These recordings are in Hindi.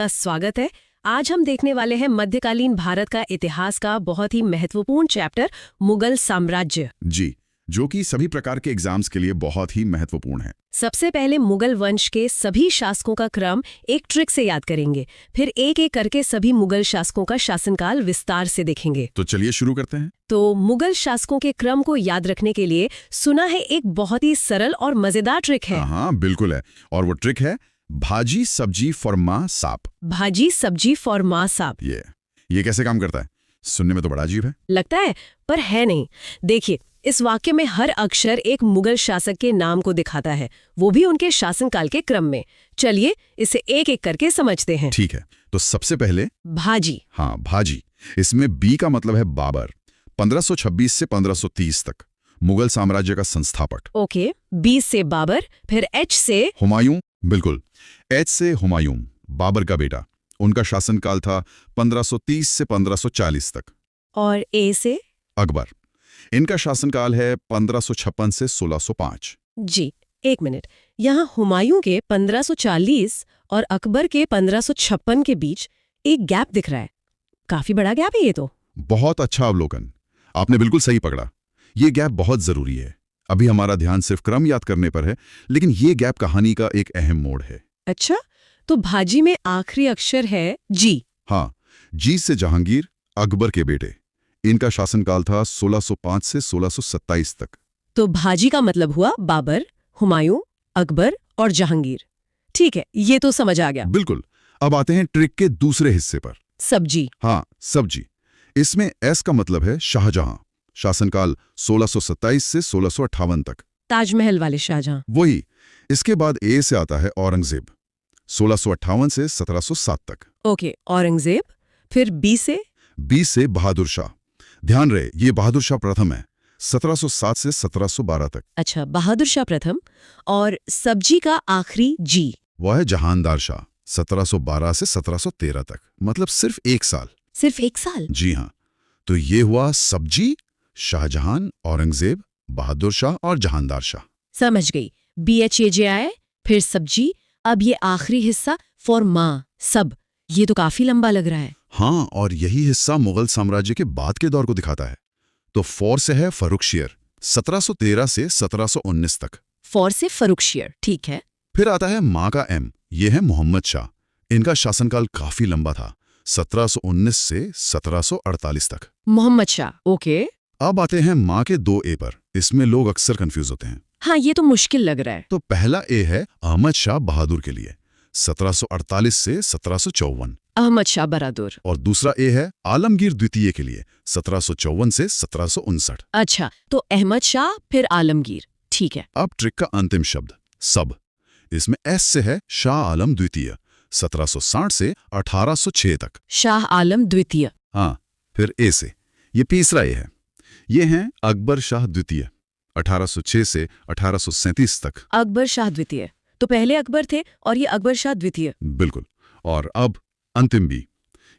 स्वागत है। आज हम देखने वाले हैं मध्यकालीन भारत का इतिहास का बहुत ही महत्वपूर्ण चैप्टर मुगल साम्राज्य जी, जो कि सभी प्रकार के एग्जाम्स के लिए बहुत ही महत्वपूर्ण है। सबसे पहले मुगल वंश के सभी शासकों का क्रम एक ट्रिक से याद करेंगे, फिर एक एक करके सभी मुगल शासकों का शासनकाल विस्तार से देखेंगे। तो चलिए शुरू करते हैं। तो मुगल शासकों के क्रम को याद रखने के लिए सुना है एक बहुत ही सरल और मजेदार ट्रिक है। हाँ, बिल्कुल है। और वो ट्रिक है भाजी सब्जी फॉर माँ साप। भाजी सब्जी फॉर माँ साप। ये कैसे काम करता है? सुनने में तो बड़ा अजीब है। लगता है, पर है नहीं। देखिए, इस वाक्य में हर अक्षर एक मुगल शासक के नाम को दिखाता है, वो भी उनके शासनकाल के क्रम में। चलिए इसे एक एक करके समझते हैं। ठीक है, तो सबसे पहले भाजी। हाँ, भाजी। इसमें बी का मतलब है बाबर। 1526 से 1530 तक मुगल साम्राज्य का संस्थापक। ओके, बी से बाबर, फिर एच से हुमायूं। बिल्कुल, एच से हुमायूं, बाबर का बेटा। उनका शासनकाल था 1530 से 1540 तक। और ए से अकबर। इनका शासनकाल है 1556 से 1605। जी, एक मिनट। यहाँ हुमायूं के 1540 और अकबर के 1556 के बीच एक गैप दिख रहा है। काफी बड़ा गैप है ये तो। बहुत अच्छा अवलोकन, आपने बिल्कुल सही पकड़ा। ये गैप बहुत जरूरी है। अभी हमारा ध्यान सिर्फ क्रम याद करने पर है, लेकिन ये गैप कहानी का एक अहम मोड़ है। अच्छा, तो भाजी में आखिरी अक्षर है जी। हाँ, जी से जहांगीर, अकबर के बेटे। इनका शासनकाल था 1605 से 1627 तक। तो भाजी का मतलब हुआ बाबर, हुमायूं, अकबर और जहांगीर। ठीक है, ये तो समझ आ गया। बिल्कुल। अब आते हैं ट्रिक के दूसरे हिस्से पर। सब्जी। हाँ, सब्जी। इसमें एस का मतलब है शाहजहां। शासनकाल 1627 से 1658 तक। ताजमहल वाले शाहजहां। वही। इसके बाद ए से आता है औरंगजेब। 1658 से 1707 तक। ओके, औरंगजेब। फिर बी से? बी से बहादुर शाह। ध्यान रहे, ये बहादुर शाह प्रथम है। 1707 से 1712 तक। अच्छा, बहादुर शाह प्रथम। और सब्जी का आखिरी जी? वह है जहानदार शाह। 1712 से 1713 तक, मतलब सिर्फ एक साल। सिर्फ एक साल? जी हाँ। तो ये हुआ सब्जी, शाहजहां, औरंगजेब, बहादुर शाह और जहानदार शाह। समझ गई। BHAJI, फिर सब्जी, अब ये आखिरी हिस्सा फॉर माँ, सब। ये तो काफी लंबा लग रहा है। हाँ, और यही हिस्सा मुगल साम्राज्य के बाद के दौर को दिखाता है। तो फॉर से है फर्रुखशियर, 1713 से 1719 तक। फॉर से फर्रुखशियर, ठीक है। फिर आता है माँ का एम, ये है मोहम्मद शाह। इनका शासनकाल काफी लंबा था, 1719 से 1748 तक। मोहम्मद शाह, ओके। अब आते हैं माँ के दो ए पर। इसमें लोग अक्सर कंफ्यूज होते हैं। हाँ, ये तो मुश्किल लग रहा है। तो पहला ए है अहमद शाह बहादुर के लिए, 1748 से 1754। अहमद शाह बहादुर। और दूसरा ए है आलमगीर द्वितीय के लिए, 1754 से 1759। अच्छा, तो अहमद शाह फिर आलमगीर, ठीक है। अब ट्रिक का अंतिम शब्द सब। इसमें एस से है शाह आलम द्वितीय, 1760 से 1806 तक। शाह आलम द्वितीय। हाँ, फिर ए से ये तीसरा ए है। ये हैं अकबर शाह द्वितीय, 1806 से 1837 तक। अकबर शाह द्वितीय, तो पहले अकबर थे और ये अकबर शाह द्वितीय। बिल्कुल। और अब अंतिम बी,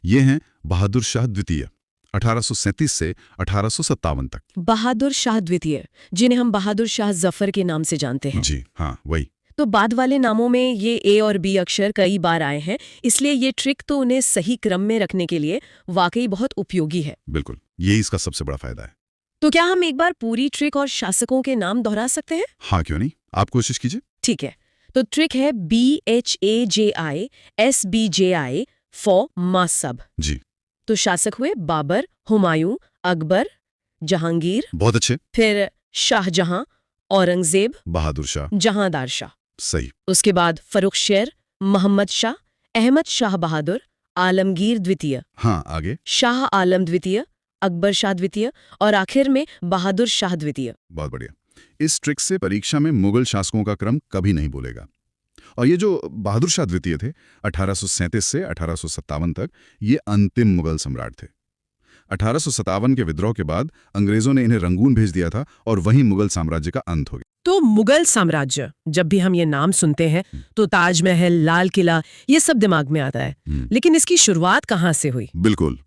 ये हैं बहादुर शाह द्वितीय, 1837 से 1857 तक। बहादुर शाह द्वितीय, जिन्हें हम बहादुर शाह जफर के नाम से जानते हैं। जी हाँ, वही। तो बाद वाले नामों में ये ए और बी अक्षर कई बार आए हैं, इसलिए ये ट्रिक तो उन्हें सही क्रम में रखने के लिए वाकई बहुत उपयोगी है। बिल्कुल, यही इसका सबसे बड़ा फायदा है। तो क्या हम एक बार पूरी ट्रिक और शासकों के नाम दोहरा सकते हैं? हाँ, क्यों नहीं, आप कोशिश कीजिए। ठीक है, तो ट्रिक है BHAJI SBJI फॉर मासब। जी। तो शासक हुए बाबर, हुमायूं, अकबर, जहांगीर। बहुत अच्छे। फिर शाहजहां, औरंगजेब, बहादुर शाह। जहांदार शाह। सही। उसके बाद फर्रुखशियर, मोहम्मद शाह, अहमद शाह बहादुर, आलमगीर द्वितीय, हाँ, आगे। शाह आलम द्वितीय, अकबर शाह द्वितीय और आखिर में बहादुर शाह द्वितीय। बहुत बढ़िया। इस ट्रिक से परीक्षा में मुगल शासकों का क्रम कभी नहीं भूलेगा। और ये जो बहादुर शाह द्वितीय थे, 1837 से 1857 तक, ये अंतिम मुगल सम्राट थे। 1857 के विद्रोह के बाद अंग्रेजों ने इन्हें रंगून भेज दिया था और वहीं मुगल साम्राज्य का अंत हो गया। तो मुगल साम्राज्य, जब भी हम ये नाम सुनते हैं तो ताजमहल, लाल किला, ये सब दिमाग में आता है। लेकिन इसकी शुरुआत कहाँ से हुई? बिल्कुल,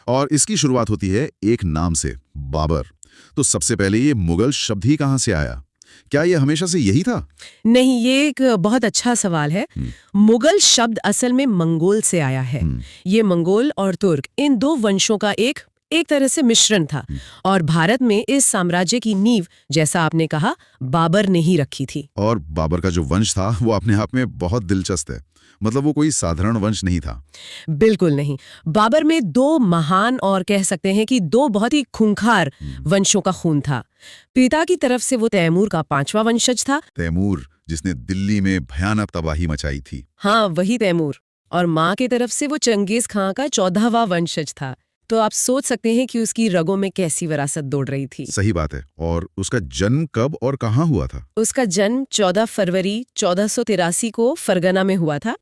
और इसकी शुरुआत होती है एक नाम से, बाबर। तो सबसे पहले ये मुगल शब्द ही कहाँ से आया? क्या ये हमेशा से यही था? नहीं, ये एक बहुत अच्छा सवाल है। मुगल शब्द असल में मंगोल से आया है। ये मंगोल और तुर्क इन दो वंशों का एक तरह से मिश्रण था। और भारत में इस साम्राज्य की नींव, जैसा आपने कहा, बाबर ने ही रखी थी। और बाबर का जो वंश था वो अपने आप में बहुत दिलचस्प है। मतलब वो कोई साधारण वंश नहीं था। बिल्कुल नहीं। बाबर में दो महान और कह सकते हैं कि दो बहुत ही खूंखार वंशों का खून था। पिता की तरफ से वो तैमूर का 5वां वंशज था। तैमूर, जिसने दिल्ली में भयानक तबाही मचाई थी। हाँ, वही तैमूर। और माँ की तरफ से वो चंगेज खां का 14वां वंशज था। तो आप सोच सकते हैं कि उसकी रगों में कैसी विरासत दौड़ रही थी। सही बात है। और उसका जन्म कब और कहाँ हुआ था? उसका जन्म 14 फरवरी 1483 को फरगना में हुआ था।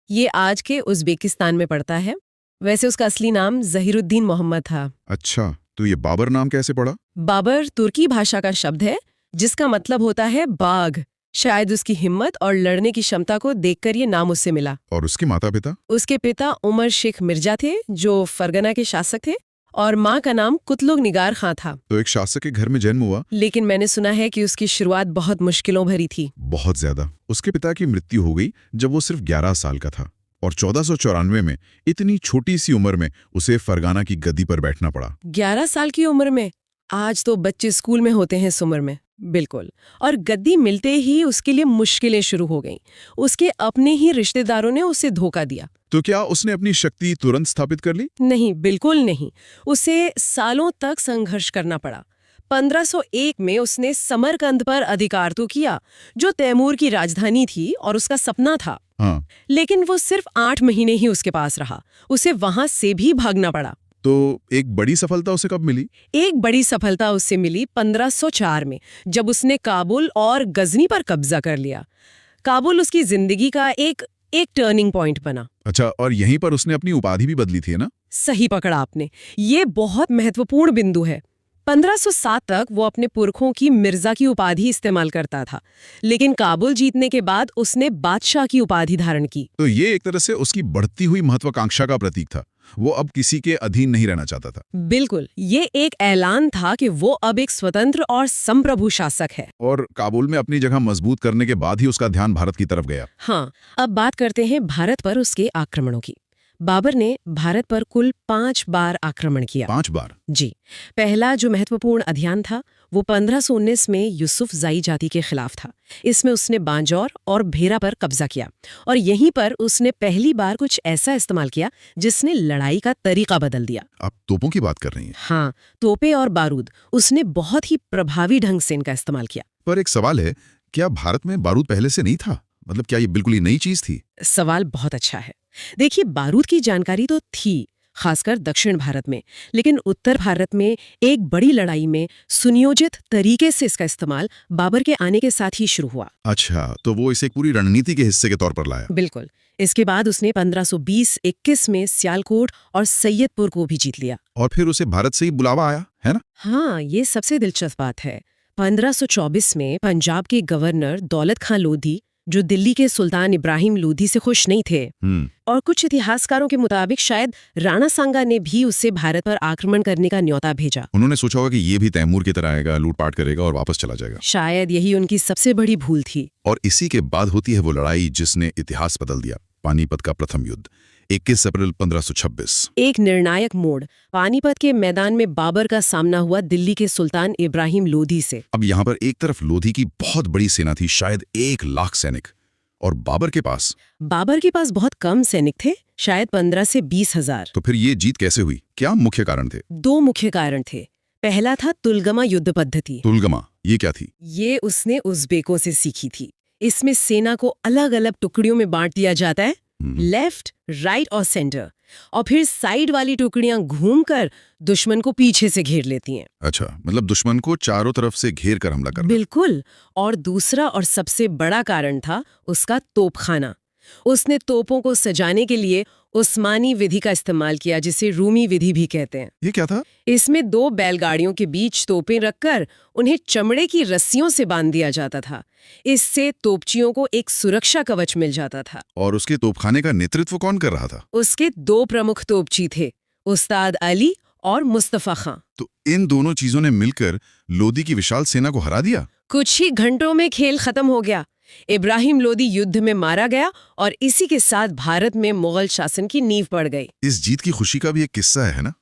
ये आज के उज़्बेकिस्तान में पड़ता है। वैसे उसका असली नाम ज़हीरुद्दीन मोहम्मद था। अच्छा, तो ये बाबर नाम कैसे पड़ा? बाबर तुर्की भाषा का शब्द है जिसका मतलब होता है बाघ। शायद उसकी हिम्मत और लड़ने की क्षमता को देखकर ये नाम उससे मिला। और उसके माता पिता? उसके पिता उमर शेख मिर्जा थे, जो फरगना के शासक थे, और माँ का नाम कुतलुग निगार खां था। तो एक शासक के घर में जन्म हुआ। लेकिन मैंने सुना है कि उसकी शुरुआत बहुत मुश्किलों भरी थी। बहुत ज्यादा। उसके पिता की मृत्यु हो गई जब वो सिर्फ 11 साल का था, और 1494 में इतनी छोटी सी उम्र में उसे फरगाना की गद्दी पर बैठना पड़ा। 11 साल की उम्र में? आज तो बच्चे स्कूल में होते हैं इस उम्र में। बिल्कुल। और गद्दी मिलते ही उसके लिए मुश्किलें शुरू हो गईं। उसके अपने ही रिश्तेदारों ने उसे धोखा दिया। तो क्या उसने अपनी शक्ति तुरंत स्थापित कर ली? नहीं, बिल्कुल नहीं। उसे सालों तक संघर्ष करना पड़ा। 1501 में उसने समरकंद पर अधिकार तो किया, जो तैमूर की राजधानी थी और उसका सपना था। हाँ। लेकिन वो सिर्फ 8 महीने ही उसके पास रहा। उसे वहां से भी भागना पड़ा। तो एक बड़ी सफलता उसे कब मिली? एक बड़ी सफलता उसे मिली 1504 में, जब उसने काबुल और गजनी पर कब्जा कर लिया। काबुल उसकी जिंदगी का एक टर्निंग पॉइंट बना। अच्छा, और यहीं पर उसने अपनी उपाधि भी बदली थी, है ना? सही पकड़ा आपने। ये बहुत महत्वपूर्ण बिंदु है। 1507 तक वो अपने पुरखों की मिर्जा की उपाधि इस्तेमाल करता था, लेकिन काबुल जीतने के बाद उसने बादशाह की उपाधि धारण की। तो ये एक तरह से उसकी बढ़ती हुई महत्वाकांक्षा का प्रतीक था। वो अब किसी के अधीन नहीं रहना चाहता था। बिल्कुल, ये एक ऐलान था कि वो अब एक स्वतंत्र और संप्रभु शासक है। और काबुल में अपनी जगह मजबूत करने के बाद ही उसका ध्यान भारत की तरफ गया। हाँ, अब बात करते हैं भारत पर उसके आक्रमणों की। बाबर ने भारत पर कुल 5 बार आक्रमण किया। 5 बार? जी। पहला जो महत्वपूर्ण अभियान था वो 1519 में यूसुफजाई जाति के खिलाफ था। इसमें उसने बांजौर और भेरा पर कब्जा किया, और यहीं पर उसने पहली बार कुछ ऐसा इस्तेमाल किया जिसने लड़ाई का तरीका बदल दिया। आप तोपों की बात कर रही हैं? हाँ, तोपे और बारूद। उसने बहुत ही प्रभावी ढंग से इनका इस्तेमाल किया। पर एक सवाल है, क्या भारत में बारूद पहले से नहीं था? मतलब क्या ये बिल्कुल ही नई चीज थी? सवाल बहुत अच्छा है। देखिए, बारूद की जानकारी तो थी, खासकर दक्षिण भारत में, लेकिन उत्तर भारत में एक बड़ी लड़ाई में सुनियोजित तरीके से इसका इस्तेमाल बाबर के आने के साथ ही शुरू हुआ। अच्छा, तो वो इसे एक पूरी रणनीति के हिस्से के तौर पर लाया। बिल्कुल। इसके बाद उसने 1520-21 में सियालकोट और सैयदपुर को भी जीत लिया। और फिर उसे भारत से ही बुलावा आया, है ना? हाँ, ये सबसे दिलचस्प बात है। 1524 में पंजाब के गवर्नर दौलत खां लोधी, जो दिल्ली के सुल्तान इब्राहिम लोधी से खुश नहीं थे, और कुछ इतिहासकारों के मुताबिक शायद राणा सांगा ने भी उससे भारत पर आक्रमण करने का न्योता भेजा। उन्होंने सोचा होगा कि ये भी तैमूर की तरह आएगा, लूटपाट करेगा और वापस चला जाएगा। शायद यही उनकी सबसे बड़ी भूल थी। और इसी के बाद होती है वो लड़ाई जिसने इतिहास बदल दिया, पानीपत का प्रथम युद्ध, 21 अप्रैल 1526। एक निर्णायक मोड़। पानीपत के मैदान में बाबर का सामना हुआ दिल्ली के सुल्तान इब्राहिम लोधी से। अब यहाँ पर एक तरफ लोधी की बहुत बड़ी सेना थी, शायद 1 लाख सैनिक, और बाबर के पास बहुत कम सैनिक थे, शायद 15 से 20 हजार। तो फिर ये जीत कैसे हुई? क्या मुख्य कारण थे? 2 मुख्य कारण थे। पहला था तुलगमा युद्ध पद्धति। तुलगमा, ये क्या थी? ये उसने उज़्बेकों से सीखी थी। इसमें सेना को अलग अलग टुकड़ियों में बांट दिया जाता है, लेफ्ट, राइट और सेंटर, और फिर साइड वाली टुकड़ियां घूमकर दुश्मन को पीछे से घेर लेती हैं। अच्छा, मतलब दुश्मन को चारों तरफ से घेर कर हमला करना। बिल्कुल। और दूसरा और सबसे बड़ा कारण था उसका तोपखाना। उसने तोपों को सजाने के लिए उस्मानी विधि का इस्तेमाल किया, जिसे रूमी विधि भी कहते हैं। ये क्या था? इसमें 2 बैलगाड़ियों के बीच तोपें रखकर उन्हें चमड़े की रस्सियों से बांध दिया जाता था। इससे तोपचियों को एक सुरक्षा कवच मिल जाता था। और उसके तोपखाने का नेतृत्व कौन कर रहा था? उसके 2 प्रमुख तोपची थे, उस्ताद अली और मुस्तफा खां। तो इन दोनों चीजों ने मिलकर लोधी की विशाल सेना को हरा दिया। कुछ ही घंटों में खेल खत्म हो गया। इब्राहिम लोदी युद्ध में मारा गया और इसी के साथ भारत में मुगल शासन की नींव पड़ गई। इस जीत की खुशी का भी एक किस्सा है ना,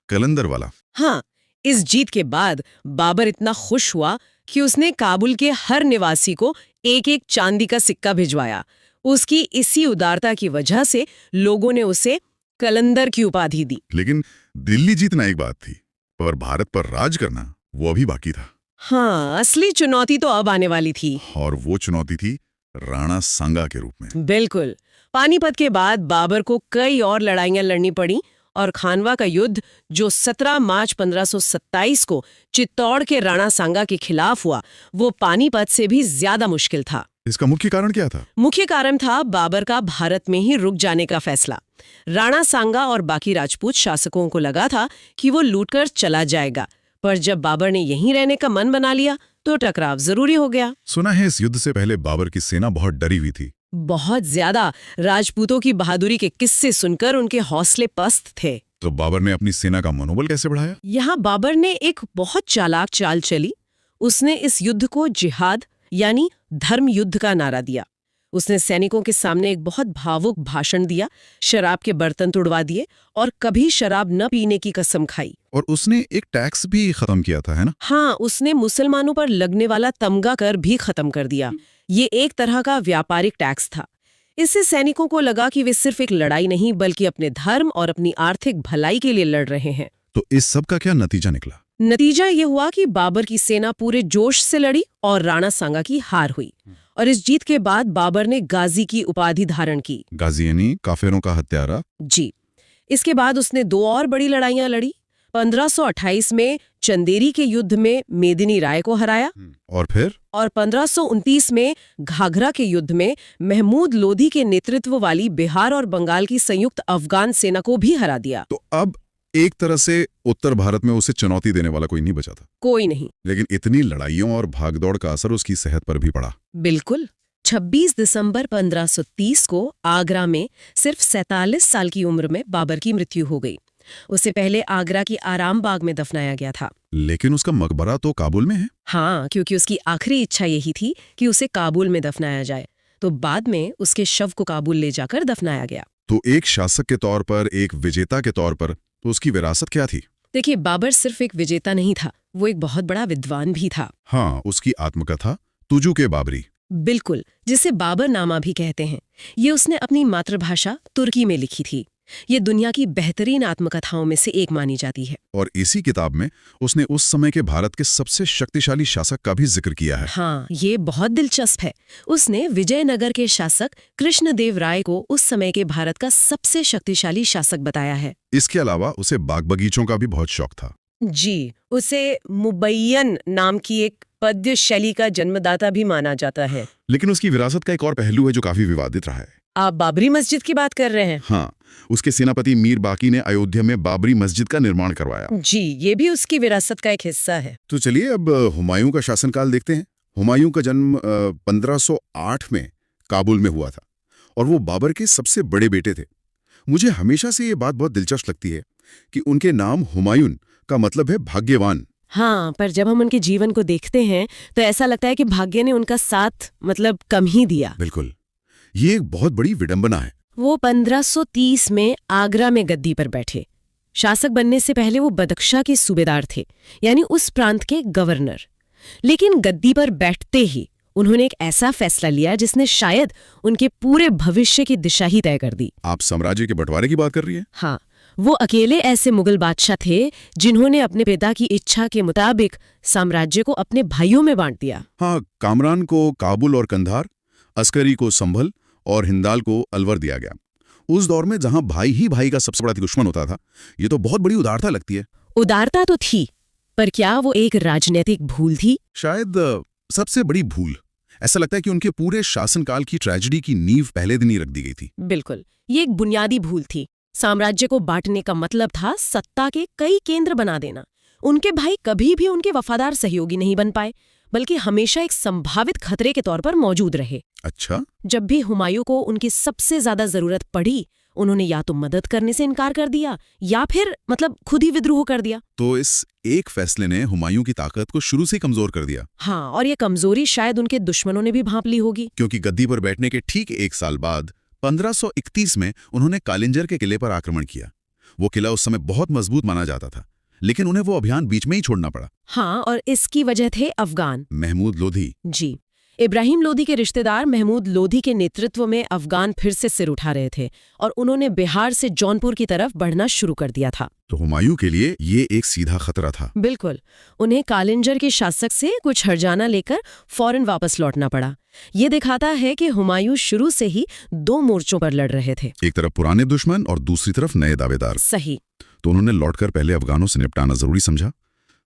कलंदर वाला। हाँ, इस जीत के बाद बाबर इतना खुश हुआ कि उसने काबुल के हर निवासी को एक एक चांदी का सिक्का भिजवाया। उसकी इसी उदारता की वजह से लोगों ने उसे कलंदर की उपाधि दी। लेकिन दिल्ली जीतना एक बात थी, पर भारत पर राज करना वो अभी बाकी था। हाँ, असली चुनौती तो अब आने वाली थी। और वो चुनौती थी राणा सांगा के रूप में। बिल्कुल। पानीपत के बाद बाबर को कई और लड़ाइयां लड़नी पड़ी और खानवा का युद्ध, जो 17 मार्च 1527 को चित्तौड़ के राणा सांगा के खिलाफ हुआ, वो पानीपत से भी ज्यादा मुश्किल था। इसका मुख्य कारण क्या था? मुख्य कारण था बाबर का भारत में ही रुक जाने का फैसला। राणा सांगा और बाकी राजपूत शासकों को लगा था कि वो लूटकर चला जाएगा, पर जब बाबर ने यहीं रहने का मन बना लिया तो टकराव जरूरी हो गया। सुना है इस युद्ध से पहले बाबर की सेना बहुत डरी हुई थी। बहुत ज्यादा। राजपूतों की बहादुरी के किस्से सुनकर उनके हौसले पस्त थे। तो बाबर ने अपनी सेना का मनोबल कैसे बढ़ाया? यहाँ बाबर ने एक बहुत चालाक चाल चली। उसने इस युद्ध को जिहाद यानी धर्म युद्ध का नारा दिया। उसने सैनिकों के सामने एक बहुत भावुक भाषण दिया, शराब के बर्तन तुड़वा दिए और कभी शराब न पीने की कसम खाई। और उसने एक टैक्स भी खत्म किया था, है ना? हाँ, उसने मुसलमानों पर लगने वाला तमगा कर भी खत्म कर दिया। ये एक तरह का व्यापारिक टैक्स था। इससे सैनिकों को लगा कि वे सिर्फ एक लड़ाई नहीं बल्कि अपने धर्म और अपनी आर्थिक भलाई के लिए लड़ रहे हैं। तो इस सब का क्या नतीजा निकला? नतीजा ये हुआ कि बाबर की सेना पूरे जोश से लड़ी और राणा सांगा की हार हुई। और इस जीत के बाद बाबर ने गाजी की उपाधि धारण की। गाजी यानी काफिरों का हत्यारा। जी। इसके बाद उसने 2 और बड़ी लड़ाइयां लड़ी। 1528 में चंदेरी के युद्ध में मेदिनी राय को हराया और फिर 1529 में घाघरा के युद्ध में महमूद लोधी के नेतृत्व वाली बिहार और बंगाल की संयुक्त अफगान सेना को भी हरा दिया। तो अब एक तरह से उत्तर भारत में उसे चुनौती देने वाला कोई नहीं बचा था। कोई नहीं। लेकिन इतनी लड़ाइयों और भागदौड़ का असर उसकी सेहत पर भी पड़ा। बिल्कुल। 26 दिसंबर 1530 को आगरा में सिर्फ 47 साल की उम्र में बाबर की मृत्यु हो गई। उसे पहले आगरा की आराम बाग में दफनाया गया था। लेकिन उसका मकबरा तो काबुल में है। हाँ, क्योंकि उसकी आखिरी इच्छा यही थी कि उसे काबुल में दफनाया जाए। तो बाद में उसके शव को काबुल ले जाकर दफनाया गया। तो एक शासक के तौर पर, एक विजेता के तौर पर, तो उसकी विरासत क्या थी? देखिए, बाबर सिर्फ एक विजेता नहीं था, वो एक बहुत बड़ा विद्वान भी था। हाँ, उसकी आत्मकथा तुजू के बाबरी, बिल्कुल, जिसे बाबरनामा भी कहते हैं, ये उसने अपनी मातृभाषा तुर्की में लिखी थी। ये दुनिया की बेहतरीन आत्मकथाओं में से एक मानी जाती है। और इसी किताब में उसने उस समय के भारत के सबसे शक्तिशाली शासक का भी जिक्र किया है। हाँ, ये बहुत दिलचस्प है। उसने विजयनगर के शासक कृष्णदेव राय को उस समय के भारत का सबसे शक्तिशाली शासक बताया है। इसके अलावा उसे बाग बगीचों का भी बहुत शौक था। जी, उसे मुबैयन नाम की एक पद्य शैली का जन्मदाता भी माना जाता है। लेकिन उसकी विरासत का एक और पहलू है जो काफी विवादित रहा है। आप बाबरी मस्जिद की बात कर रहे हैं? हाँ, उसके सेनापति मीर बाकी ने अयोध्या में बाबरी मस्जिद का निर्माण करवाया। जी, ये भी उसकी विरासत का एक हिस्सा है। तो चलिए अब हुमायूं का शासनकाल देखते हैं। हुमायूं का जन्म 1508 में काबुल में हुआ था और वो बाबर के सबसे बड़े बेटे थे। मुझे हमेशा से ये बात बहुत दिलचस्प लगती है कि उनके नाम हुमायूं का मतलब है भाग्यवान। हाँ, पर जब हम उनके जीवन को देखते हैं तो ऐसा लगता है कि भाग्य ने उनका साथ कम ही दिया। बिल्कुल, ये एक बहुत बड़ी विडंबना है। वो 1530 में आगरा में गद्दी पर बैठे। शासक बनने से पहले वो बदख्शा के सूबेदार थे, यानी उस प्रांत के गवर्नर। लेकिन गद्दी पर बैठते ही उन्होंने एक ऐसा फैसला लिया जिसने शायद उनके पूरे भविष्य की दिशा ही तय कर दी। आप साम्राज्य के बंटवारे की बात कर रही हैं? हाँ, वो अकेले ऐसे मुगल बादशाह थे जिन्होंने अपने पिता की इच्छा के मुताबिक साम्राज्य को अपने भाइयों में बांट दिया। हाँ, कामरान को काबुल और कंधार, अस्करी को संभल और हिंदाल को अलवर दिया गया। उस दौर में जहां भाई ही भाई का सबसे बड़ा दुश्मन होता था, ये तो बहुत बड़ी उदारता लगती है। उदारता तो थी, पर क्या वो एक राजनीतिक भूल थी? शायद सबसे बड़ी भूल। ऐसा लगता है कि उनके पूरे शासनकाल की ट्रेजेडी की नींव पहले दिन ही रख दी गई थी। बिल्कुल, ये एक बुनियादी भूल थी। साम्राज्य को बांटने का मतलब था सत्ता के कई केंद्र बना देना। उनके भाई कभी भी उनके वफादार सहयोगी नहीं बन पाए, बल्कि हमेशा एक संभावित खतरे के तौर पर मौजूद रहे। अच्छा? जब भी हुमायूं को उनकी सबसे ज्यादा जरूरत पड़ी, उन्होंने या तो मदद करने से इनकार कर दिया या फिर मतलब खुद ही विद्रोह कर दिया। तो इस एक फैसले ने हुमायूं की ताकत को शुरू से कमजोर कर दिया। हाँ, और ये कमजोरी शायद उनके दुश्मनों ने भी भांप ली होगी। क्योंकि गद्दी पर बैठने के ठीक 1 साल बाद 1531 में उन्होंने कालिंजर के किले पर आक्रमण किया। वो किला उस समय बहुत मजबूत माना जाता था, लेकिन उन्हें वो अभियान बीच में ही छोड़ना पड़ा। हाँ, और इसकी वजह थे अफगान। महमूद लोधी। जी, इब्राहिम लोदी के रिश्तेदार महमूद लोदी के नेतृत्व में अफगान फिर से सिर उठा रहे थे और उन्होंने बिहार से जौनपुर की तरफ बढ़ना शुरू कर दिया था। तो हुमायूं के लिए ये एक सीधा खतरा था। बिल्कुल, उन्हें कालिंजर के शासक से कुछ हर्जाना लेकर फौरन वापस लौटना पड़ा। ये दिखाता है कि हुमायूं शुरू से ही 2 मोर्चों पर लड़ रहे थे। एक तरफ पुराने दुश्मन और दूसरी तरफ नए दावेदार। सही। तो उन्होंने लौटकर पहले अफगानों से निपटाना जरूरी समझा।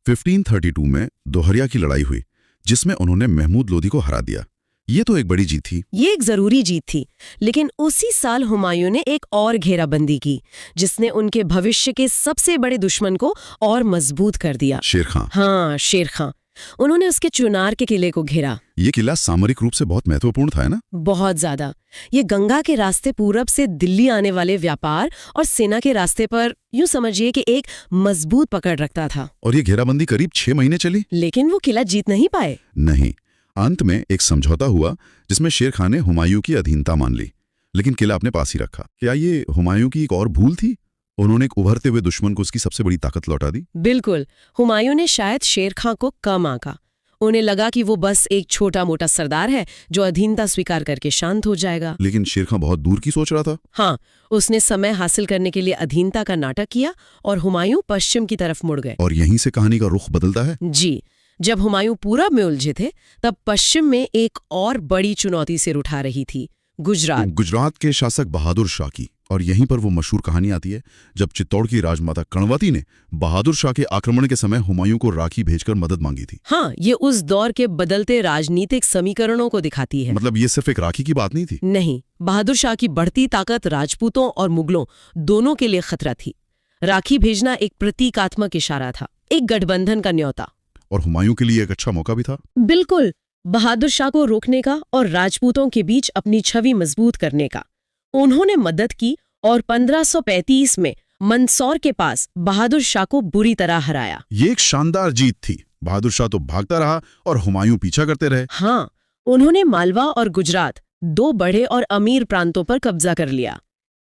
1532 में दोहरिया की लड़ाई हुई, जिसमें उन्होंने महमूद लोदी को हरा दिया। ये तो एक बड़ी जीत थी। ये एक जरूरी जीत थी, लेकिन उसी साल हुमायूं ने एक और घेराबंदी की, जिसने उनके भविष्य के सबसे बड़े दुश्मन को और मजबूत कर दिया। शेर खां। हाँ, शेर खां। उन्होंने उसके चुनार के किले को घेरा। ये किला सामरिक रूप से बहुत महत्वपूर्ण था, है ना? बहुत ज्यादा। ये गंगा के रास्ते पूरब से दिल्ली आने वाले व्यापार और सेना के रास्ते पर यूं समझिए कि एक मजबूत पकड़ रखता था। और ये घेराबंदी करीब 6 महीने चली। लेकिन वो किला जीत नहीं पाए। नहीं, अंत में एक समझौता हुआ जिसमें शेर खां ने हुमायूं की अधीनता मान ली, लेकिन किला अपने पास ही रखा। क्या ये हुमायूं की एक और भूल थी? उन्होंने एक उभरते हुए दुश्मन को उसकी सबसे बड़ी ताकत लौटा दी। बिल्कुल, हुमायूं ने शायद शेर खां को कम आंका। उन्हें लगा कि वो बस एक छोटा मोटा सरदार है जो अधीनता स्वीकार करके शांत हो जाएगा। लेकिन शेर खां बहुत दूर की सोच रहा था। हाँ, उसने समय हासिल करने के लिए अधीनता का नाटक किया और हुमायूं पश्चिम की तरफ मुड़ गए। और यहीं से कहानी का रुख बदलता है। जी, जब हुमायूं पूरब में उलझे थे, तब पश्चिम में एक और बड़ी चुनौती सिर उठा रही थी, गुजरात। गुजरात के शासक बहादुर शाह की। और यहीं पर वो मशहूर कहानी आती है जब चित्तौड़ की राजमाता कर्णवती ने बहादुर शाह के आक्रमण के समय हुमायूं को राखी भेजकर मदद मांगी थी। हाँ, ये उस दौर के बदलते राजनीतिक समीकरणों को दिखाती है। मतलब ये सिर्फ एक राखी की बात नहीं थी। नहीं, बहादुर शाह की बढ़ती ताकत राजपूतों और मुगलों दोनों के लिए खतरा थी। राखी भेजना एक प्रतीकात्मक इशारा था, एक गठबंधन का न्योता। और हुमायूं के लिए एक अच्छा मौका भी था। बिल्कुल, बहादुर शाह को रोकने का और राजपूतों के बीच अपनी छवि मजबूत करने का। उन्होंने मदद की और 1535 में मंदसौर के पास बहादुर शाह को बुरी तरह हराया। ये एक शानदार जीत थी। बहादुर शाह तो भागता रहा और हुमायूं पीछा करते रहे। हाँ, उन्होंने मालवा और गुजरात 2 बड़े और अमीर प्रांतों पर कब्जा कर लिया।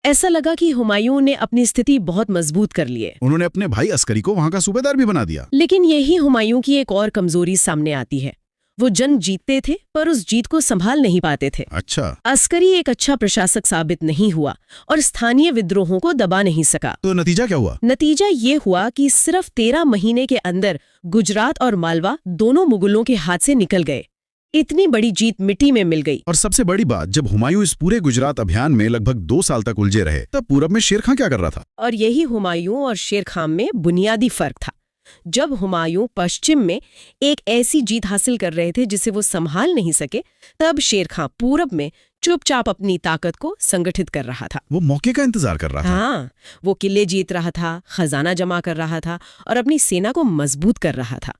ऐसा लगा कि हुमायूं ने अपनी स्थिति बहुत मजबूत कर ली है। उन्होंने अपने भाई अस्करी को वहां का सूबेदार भी बना दिया। लेकिन यही हुमायूं की एक और कमजोरी सामने आती है। वो जंग जीतते थे पर उस जीत को संभाल नहीं पाते थे। अच्छा। अस्करी एक अच्छा प्रशासक साबित नहीं हुआ और स्थानीय विद्रोहों को दबा नहीं सका। तो नतीजा क्या हुआ? नतीजा ये हुआ कि सिर्फ 13 महीने के अंदर गुजरात और मालवा दोनों मुगलों के हाथ से निकल गए। इतनी बड़ी जीत मिट्टी में मिल गई। और सबसे बड़ी बात, जब हुमायूं इस पूरे गुजरात अभियान में लगभग 2 साल तक उलझे रहे, तब पूरब में शेर खां क्या कर रहा था? और यही हुमायूं और शेर खां में बुनियादी फर्क था। जब हुमायूं पश्चिम में एक ऐसी जीत हासिल कर रहे थे जिसे वो संभाल नहीं सके, तब शेर खां पूरब में चुपचाप अपनी ताकत को संगठित कर रहा था। वो मौके का इंतजार कर रहा था। हाँ, वो किले जीत रहा था, खजाना जमा कर रहा था और अपनी सेना को मजबूत कर रहा था।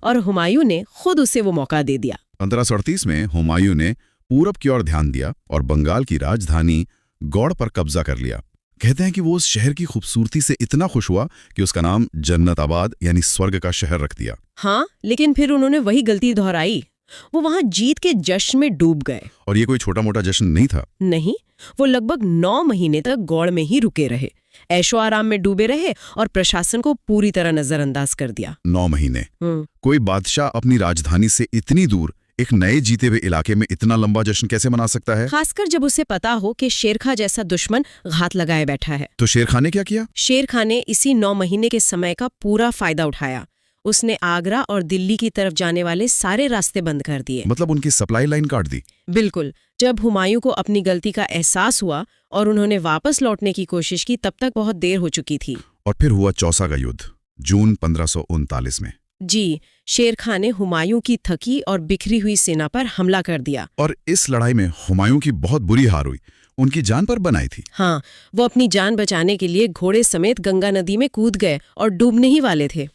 और हुमायूं ने खुद उसे वो मौका दे दिया। 1538 में हुमायूं ने पूरब की ओर ध्यान दिया और बंगाल की राजधानी गौड़ पर कब्जा कर लिया। कहते हैं कि वो उस शहर की खूबसूरती से इतना खुश हुआ कि उसका नाम जन्नताबाद यानी स्वर्ग का शहर रख दिया। हाँ, लेकिन फिर उन्होंने वही गलती दोहराई। वो वहां जीत के जश्न में डूब गए। और ये कोई छोटा मोटा जश्न नहीं था। नहीं, वो लगभग 9 महीने तक गौड़ में ही रुके रहे, ऐशो आराम में डूबे रहे और प्रशासन को पूरी तरह नजरअंदाज कर दिया। 9 महीने। कोई बादशाह अपनी राजधानी से इतनी दूर एक नए जीते हुए इलाके में इतना लंबा जश्न कैसे मना सकता है? खासकर जब उसे पता हो कि शेर खां जैसा दुश्मन घात लगाए बैठा है। तो शेर खां ने क्या किया? शेर खां ने इसी 9 महीने के समय का पूरा फायदा उठाया। उसने आगरा और दिल्ली की तरफ जाने वाले सारे रास्ते बंद कर दिए। मतलब उनकी सप्लाई लाइन काट दी। बिल्कुल। जब हुमायूं को अपनी गलती का एहसास हुआ और उन्होंने वापस लौटने की कोशिश की, तब तक बहुत देर हो चुकी थी। और फिर हुआ चौसा का युद्ध, जून 1539 में। जी, शेर खां ने हुमायूं की थकी और बिखरी हुई सेना पर हमला कर दिया। और इस लड़ाई में हुमायूं की बहुत बुरी हार हुई। उनकी जान पर बनाई थी। हाँ, वो अपनी जान बचाने के लिए घोड़े समेत गंगा नदी में कूद गए और डूबने ही वाले थे।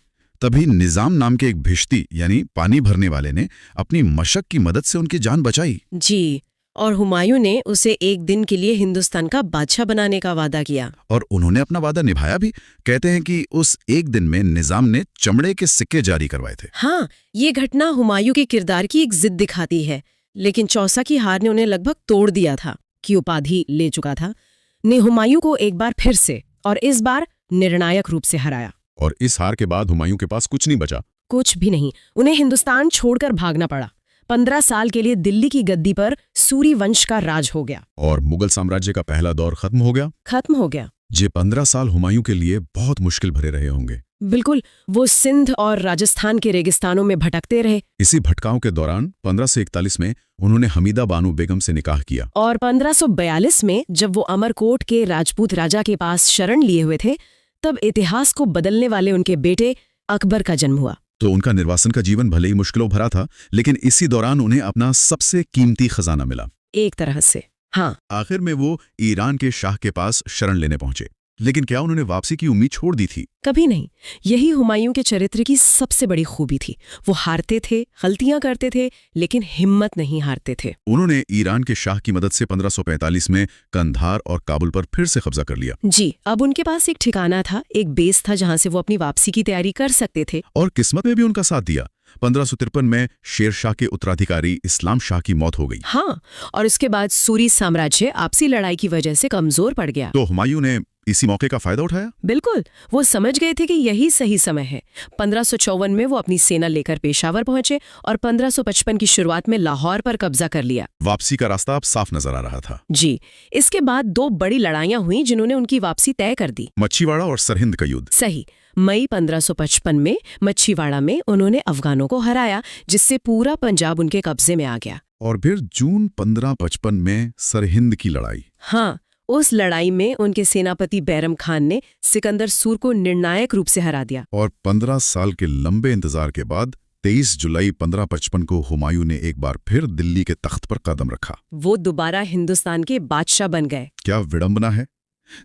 तभी निजाम नाम के एक भिश्ती यानी पानी भरने वाले ने अपनी मशक की मदद से उनकी जान बचाई। जी, और हुमायूं ने उसे एक दिन के लिए हिंदुस्तान का बादशाह बनाने का वादा किया। और उन्होंने अपना वादा निभाया भी। कहते हैं कि उस एक दिन में निजाम ने चमड़े के सिक्के जारी करवाए थे। हाँ, ये घटना हुमायूं के किरदार की एक जिद दिखाती है। लेकिन चौसा की हार ने उन्हें लगभग तोड़ दिया था, कि उपाधि ले चुका था, ने हुमायूं को एक बार फिर से और इस बार निर्णायक रूप से हराया। और इस हार के बाद हुमायूं के पास कुछ नहीं बचा। कुछ भी नहीं। उन्हें हिंदुस्तान छोड़कर भागना पड़ा। 15 साल के लिए दिल्ली की गद्दी पर सूरी वंश का राज हो गया। और मुगल साम्राज्य का पहला दौर खत्म हो गया। खत्म हो गया। ये 15 साल हुमायूं के लिए बहुत मुश्किल भरे रहे होंगे। बिल्कुल। वो सिंध और राजस्थान के रेगिस्तानों में भटकते रहे। इसी भटकाव के दौरान 1541 में उन्होंने हमीदा बानो बेगम से निकाह किया। और 1542 में जब वो अमरकोट के राजपूत राजा के पास शरण लिए हुए थे, तब इतिहास को बदलने वाले उनके बेटे अकबर का जन्म हुआ। तो उनका निर्वासन का जीवन भले ही मुश्किलों भरा था, लेकिन इसी दौरान उन्हें अपना सबसे कीमती खजाना मिला। एक तरह से, हाँ। आखिर में वो ईरान के शाह के पास शरण लेने पहुंचे। लेकिन क्या उन्होंने वापसी की उम्मीद छोड़ दी थी? कभी नहीं। यही हुमायूं के चरित्र की सबसे बड़ी खूबी थी। वो हारते थे, गलतियां करते थे, लेकिन हिम्मत नहीं हारते थे। उन्होंने ईरान के शाह की मदद से 1545 में कंधार और काबुल पर फिर से कब्जा कर लिया। जी, अब उनके पास एक ठिकाना था, एक बेस था जहां से वो अपनी वापसी की तैयारी कर सकते थे। और किस्मत में भी उनका साथ दिया। 1553 में शेर शाह के उत्तराधिकारी इस्लाम शाह की मौत हो गई। हाँ, और उसके बाद सूरी साम्राज्य आपसी लड़ाई की वजह से कमजोर पड़ गया। तो हुमायूं ने इसी मौके का फायदा उठाया। बिल्कुल। वो समझ गए थे कि यही सही समय है। 1554 में वो अपनी सेना लेकर पेशावर पहुंचे और 1555 की शुरुआत में लाहौर पर कब्जा कर लिया। वापसी का रास्ता अब साफ नजर आ रहा था। जी। इसके बाद 2 बड़ी लड़ाइयां हुई जिन्होंने उनकी वापसी तय कर दी। मच्छीवाड़ा और सरहिंद का युद्ध। सही। मई 1555 में मच्छीवाड़ा में उन्होंने अफगानों को हराया, जिससे पूरा पंजाब उनके कब्जे में आ गया। और फिर जून 1555 में सरहिंद की लड़ाई। हाँ, उस लड़ाई में उनके सेनापति बैरम खान ने सिकंदर सूर को निर्णायक रूप से हरा दिया। और 15 साल के लंबे इंतजार के बाद 23 जुलाई 1555 को हुमायूं ने एक बार फिर दिल्ली के तख्त पर कदम रखा। वो दोबारा हिंदुस्तान के बादशाह बन गए। क्या विडंबना है।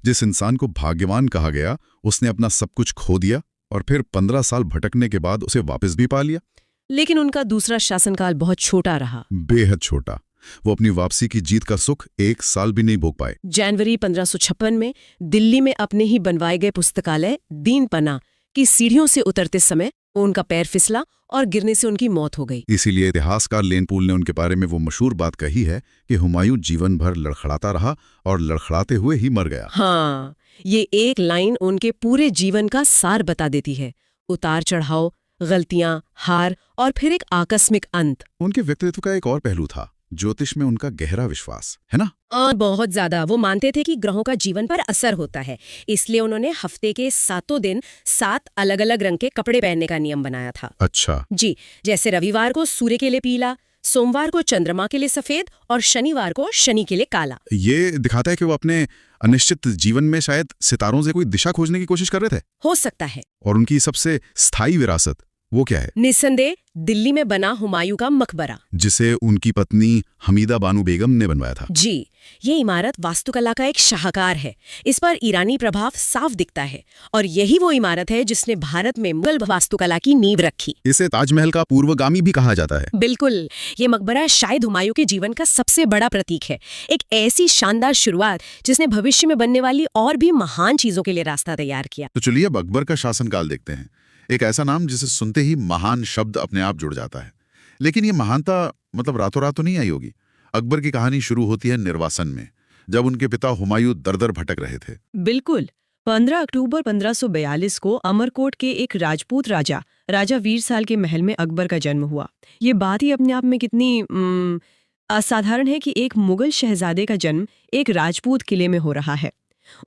जिस इंसान को भाग्यवान कहा गया, उसने अपना सब कुछ खो दिया और फिर 15 साल भटकने के बाद उसे वापस भी पा लिया। लेकिन उनका दूसरा शासनकाल बहुत छोटा रहा। बेहद छोटा। वो अपनी वापसी की जीत का सुख 1 साल भी नहीं भोग पाए। जनवरी 1556 में दिल्ली में अपने ही बनवाए गए पुस्तकालय दीन पना की सीढ़ियों से उतरते समय उनका पैर फिसला और गिरने से उनकी मौत हो गई। इसीलिए इतिहासकार लेनपूल ने उनके बारे में वो मशहूर बात कही है कि हुमायूं जीवन भर लड़खड़ाता रहा और लड़खड़ाते हुए ही मर गया। हाँ, ये एक लाइन उनके पूरे जीवन का सार बता देती है। उतार चढ़ाव, गलतियां, हार और फिर एक आकस्मिक अंत। उनके व्यक्तित्व का एक और पहलू था, ज्योतिष में उनका गहरा विश्वास, है ना? और बहुत ज्यादा। वो मानते थे कि ग्रहों का जीवन पर असर होता है, इसलिए उन्होंने हफ्ते के 7 दिन 7 अलग-अलग रंग के कपड़े पहनने का नियम बनाया था। अच्छा। जी, जैसे रविवार को सूर्य के लिए पीला, सोमवार को चंद्रमा के लिए सफेद और शनिवार को शनि के लिए काला। ये दिखाता है कि वो अपने अनिश्चित जीवन में शायद सितारों से कोई दिशा खोजने की कोशिश कर रहे थे। हो सकता है। और उनकी सबसे स्थायी विरासत वो क्या है? निस्संदेह दिल्ली में बना हुमायूं का मकबरा, जिसे उनकी पत्नी हमीदा बानो बेगम ने बनवाया था। जी, ये इमारत वास्तुकला का एक शाहकार है। इस पर ईरानी प्रभाव साफ दिखता है और यही वो इमारत है जिसने भारत में मुगल वास्तुकला की नींव रखी। इसे ताजमहल का पूर्वगामी भी कहा जाता है। बिल्कुल। ये मकबरा शायद हुमायूं के जीवन का सबसे बड़ा प्रतीक है। एक ऐसी शानदार शुरुआत जिसने भविष्य में बनने वाली और भी महान चीजों के लिए रास्ता तैयार किया। तो चलिए अब अकबर का शासनकाल देखते हैं। एक ऐसा नाम जिसे सुनते ही महान शब्द अपने आप जुड़ जाता है। लेकिन ये महानता मतलब रातों रात तो नहीं आई होगी। अकबर की कहानी शुरू होती है निर्वासन में, जब उनके पिता हुमायूं दर-दर भटक रहे थे। बिल्कुल। 15 अक्टूबर 1542 को अमरकोट के एक राजपूत राजा वीर साल के महल में अकबर का जन्म हुआ। ये बात ही अपने आप में कितनी असाधारण है कि एक मुगल शहजादे का जन्म एक राजपूत किले में हो रहा है।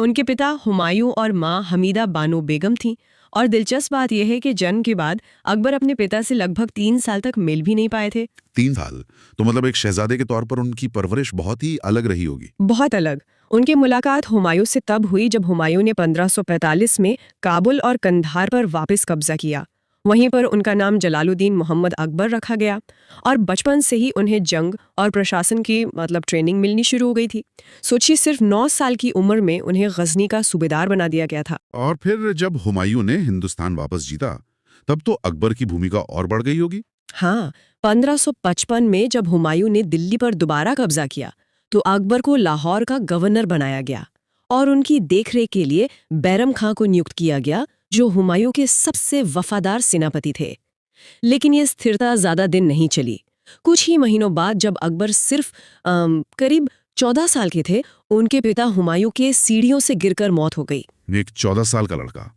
उनके पिता हुमायूं और माँ हमीदा बानो बेगम थीं। और दिलचस्प बात यह है कि जन्म के बाद अकबर अपने पिता से लगभग 3 साल तक मिल भी नहीं पाए थे। 3 साल? तो मतलब एक शहजादे के तौर पर उनकी परवरिश बहुत ही अलग रही होगी। बहुत अलग। उनकी मुलाकात हुमायूं से तब हुई जब हुमायूं ने 1545 में काबुल और कंधार पर वापस कब्जा किया। वहीं पर उनका नाम जलालुद्दीन मोहम्मद अकबर रखा गया और बचपन से ही उन्हें जंग और प्रशासन की ट्रेनिंग मिलनी शुरू हो गई थी। सोचिए, सिर्फ 9 साल की उम्र में उन्हें गजनी का सूबेदार बना दिया गया था। और फिर जब हुमायूं ने हिंदुस्तान वापस जीता, तब तो अकबर की भूमिका और बढ़ गई होगी। हाँ, 1555 में जब हुमायूं ने दिल्ली पर दोबारा कब्जा किया तो अकबर को लाहौर का गवर्नर बनाया गया और उनकी देखरेख के लिए बैरम खां को नियुक्त किया गया, जो हुमायूं के सबसे वफादार सेनापति थे। लेकिन ये स्थिरता ज्यादा दिन नहीं चली। कुछ ही महीनों बाद जब अकबर सिर्फ करीब 14 साल के थे, उनके पिता हुमायूं के सीढ़ियों से गिरकर मौत हो गई। एक 14 साल का लड़का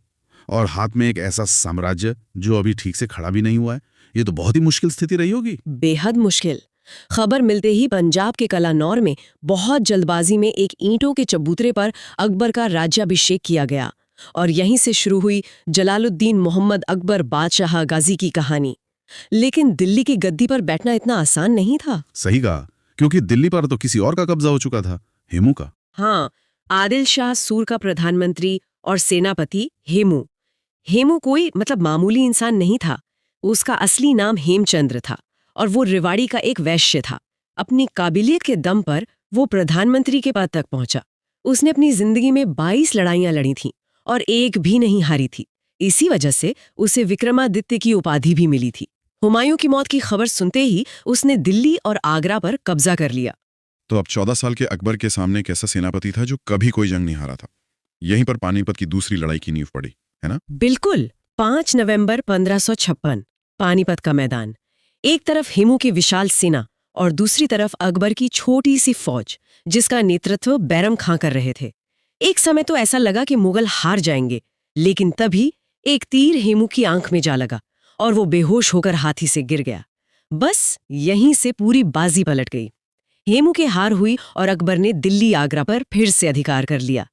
और हाथ में एक ऐसा साम्राज्य जो अभी ठीक से खड़ा भी नहीं हुआ है, ये तो बहुत ही मुश्किल स्थिति रही होगी। बेहद मुश्किल। खबर मिलते ही पंजाब के कलानौर में बहुत जल्दबाजी में एक ईंटों के चबूतरे पर अकबर का राज्याभिषेक किया गया और यहीं से शुरू हुई जलालुद्दीन मोहम्मद अकबर बादशाह गाजी की कहानी। लेकिन दिल्ली की गद्दी पर बैठना इतना आसान नहीं था। सही कहा, क्योंकि दिल्ली पर तो किसी और का कब्जा हो चुका था, हेमू का। हाँ, आदिल शाह सूर का प्रधानमंत्री और सेनापति हेमू। हेमू कोई मामूली इंसान नहीं था। उसका असली नाम हेमचंद्र था और वो रेवाड़ी का एक वैश्य था। अपनी काबिलियत के दम पर वो प्रधानमंत्री के पद तक पहुंचा। उसने अपनी जिंदगी में 22 लड़ाइयां लड़ी थीं और एक भी नहीं हारी थी। इसी वजह से उसे विक्रमादित्य की उपाधि भी मिली थी। हुमायूं की मौत की खबर सुनते ही उसने दिल्ली और आगरा पर कब्जा कर लिया। तो अब 14 साल के अकबर के सामने एक ऐसा सेनापति था जो कभी कोई जंग नहीं हारा था। यहीं पर पानीपत की दूसरी लड़ाई की नींव पड़ी, है ना? बिल्कुल। 5 नवंबर 1556, पानीपत का मैदान। एक तरफ हेमू की विशाल सेना और दूसरी तरफ अकबर की छोटी सी फौज, जिसका नेतृत्व बैरम खां कर रहे थे। एक समय तो ऐसा लगा कि मुगल हार जाएंगे, लेकिन तभी एक तीर हेमू की आंख में जा लगा और वो बेहोश होकर हाथी से गिर गया। बस यहीं से पूरी बाजी पलट गई। हेमू की हार हुई और अकबर ने दिल्ली आगरा पर फिर से अधिकार कर लिया।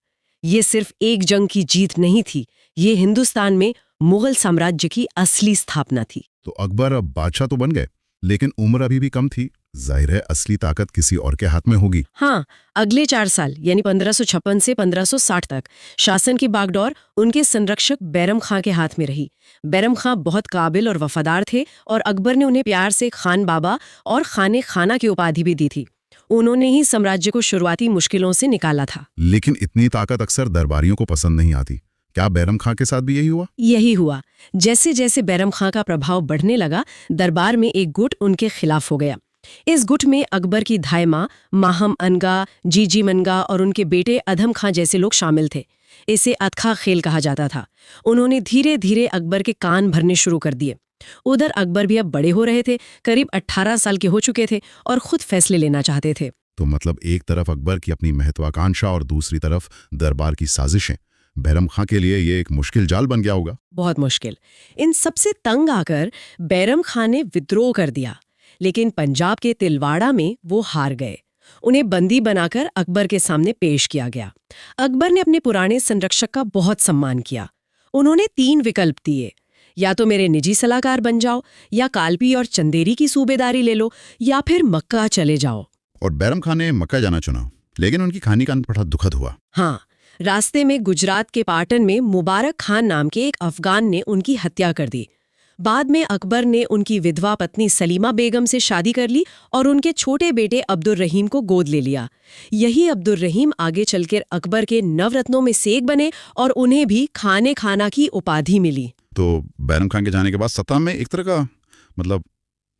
ये सिर्फ एक जंग की जीत नहीं थी, ये हिंदुस्तान में मुगल साम्राज्य की असली स्थापना थी। तो अकबर अब बादशाह तो बन गए, लेकिन उम्र अभी भी कम थी। जाहिर है असली ताकत किसी और के हाथ में होगी। हाँ, अगले 4 साल यानी 1556 से 1560 तक शासन की बागडोर उनके संरक्षक बैरम खां के हाथ में रही। बैरम खां बहुत काबिल और वफादार थे और अकबर ने उन्हें प्यार से खान बाबा और खाने खाना की उपाधि भी दी थी। उन्होंने ही साम्राज्य को शुरुआती मुश्किलों से निकाला था। लेकिन इतनी ताकत अक्सर दरबारियों को पसंद नहीं आती। क्या बैरम खां के साथ भी यही हुआ? यही हुआ। जैसे जैसे बैरम खां का प्रभाव बढ़ने लगा, दरबार में एक गुट उनके खिलाफ हो गया। इस गुट में अकबर की धायमा माहम अनगा, जीजी मनगा और उनके बेटे अधम खां जैसे लोग शामिल थे। इसे अतखा खेल कहा जाता था। उन्होंने धीरे धीरे अकबर के कान भरने शुरू कर दिए। उधर अकबर भी अब बड़े हो रहे थे, करीब 18 साल के हो चुके थे और खुद फैसले लेना चाहते थे। तो मतलब एक तरफ अकबर की अपनी महत्वाकांक्षा और दूसरी तरफ दरबार की साजिशें। बैरम खां के लिए ये एक मुश्किल जाल बन गया होगा। बहुत मुश्किल। इन सबसे तंग आकर बैरम खां ने विद्रोह कर दिया, लेकिन पंजाब के तिलवाड़ा में वो हार गए। उन्हें बंदी बनाकर अकबर के सामने पेश किया गया। अकबर ने अपने पुराने संरक्षक का बहुत सम्मान किया। उन्होंने 3 विकल्प दिए, या तो मेरे निजी सलाहकार बन जाओ, या कालपी और चंदेरी की सूबेदारी ले लो, या फिर मक्का चले जाओ। और बैरम खां ने मक्का जाना चुना, लेकिन उनकी कहानी का अंत बड़ा दुखद हुआ। हाँ, रास्ते में गुजरात के पाटन में मुबारक खान नाम के एक अफगान ने उनकी हत्या कर दी। बाद में अकबर ने उनकी विधवा पत्नी सलीमा बेगम से शादी कर ली और उनके छोटे बेटे अब्दुर रहीम को गोद ले लिया। यही अब्दुर रहीम आगे चलकर अकबर के नवरत्नों में से एक बने और उन्हें भी खाने खाना की उपाधि मिली। तो बैरम खान के जाने के बाद सत्ता में एक तरह का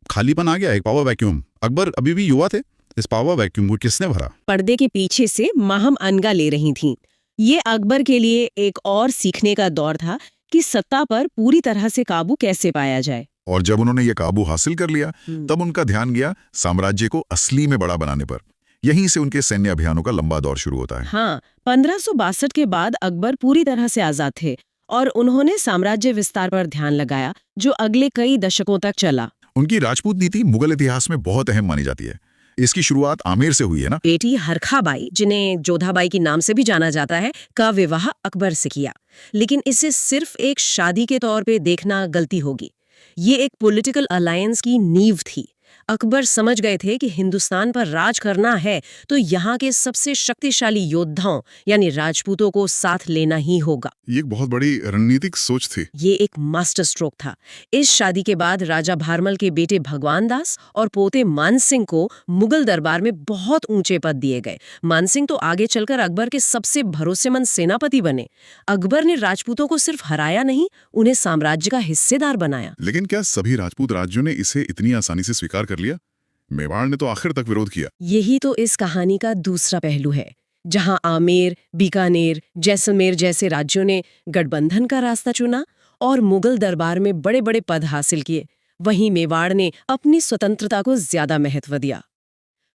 खालीपन आ गया, एक पावर वैक्यूम। अकबर अभी भी युवा थे, इस पावर वैक्यूम को किसने भरा? पर्दे के पीछे से माहम अनगा ले रही थीं। ये अकबर के लिए एक और सीखने का दौर था कि सत्ता पर पूरी तरह से काबू कैसे पाया जाए। और जब उन्होंने ये काबू हासिल कर लिया, तब उनका ध्यान गया साम्राज्य को असली में बड़ा बनाने पर। यहीं से उनके सैन्य अभियानों का लंबा दौर शुरू होता है। हाँ, 1562 के बाद अकबर पूरी तरह से आजाद थे और उन्होंने साम्राज्य विस्तार पर ध्यान लगाया, जो अगले कई दशकों तक चला। उनकी राजपूत नीति मुगल इतिहास में बहुत अहम मानी जाती है। इसकी शुरुआत आमेर से हुई है ना? बेटी हरखाबाई, जिन्हें जोधाबाई के नाम से भी जाना जाता है, का विवाह अकबर से किया। लेकिन इसे सिर्फ एक शादी के तौर पे देखना गलती होगी। ये एक पॉलिटिकल अलायंस की नींव थी। अकबर समझ गए थे कि हिंदुस्तान पर राज करना है तो यहाँ के सबसे शक्तिशाली योद्धाओं यानी राजपूतों को साथ लेना ही होगा। ये एक बहुत बड़ी रणनीतिक सोच थी। ये एक मास्टर स्ट्रोक था। इस शादी के बाद राजा भारमल के बेटे भगवान दास और पोते मानसिंह को मुगल दरबार में बहुत ऊंचे पद दिए गए। मानसिंह तो आगे चलकर अकबर के सबसे भरोसेमंद सेनापति बने। अकबर ने राजपूतों को सिर्फ हराया नहीं, उन्हें साम्राज्य का हिस्सेदार बनाया। लेकिन क्या सभी राजपूत राज्यों ने इसे इतनी आसानी से स्वीकार कर लिया? मेवाड़ ने तो आखिर तक विरोध किया। यही तो इस कहानी का दूसरा पहलू है। जहां आमेर, बीकानेर, जैसलमेर जैसे राज्यों ने गठबंधन का रास्ता चुना और मुगल दरबार में बड़े बड़े पद हासिल किए, वहीं मेवाड़ ने अपनी स्वतंत्रता को ज्यादा महत्व दिया।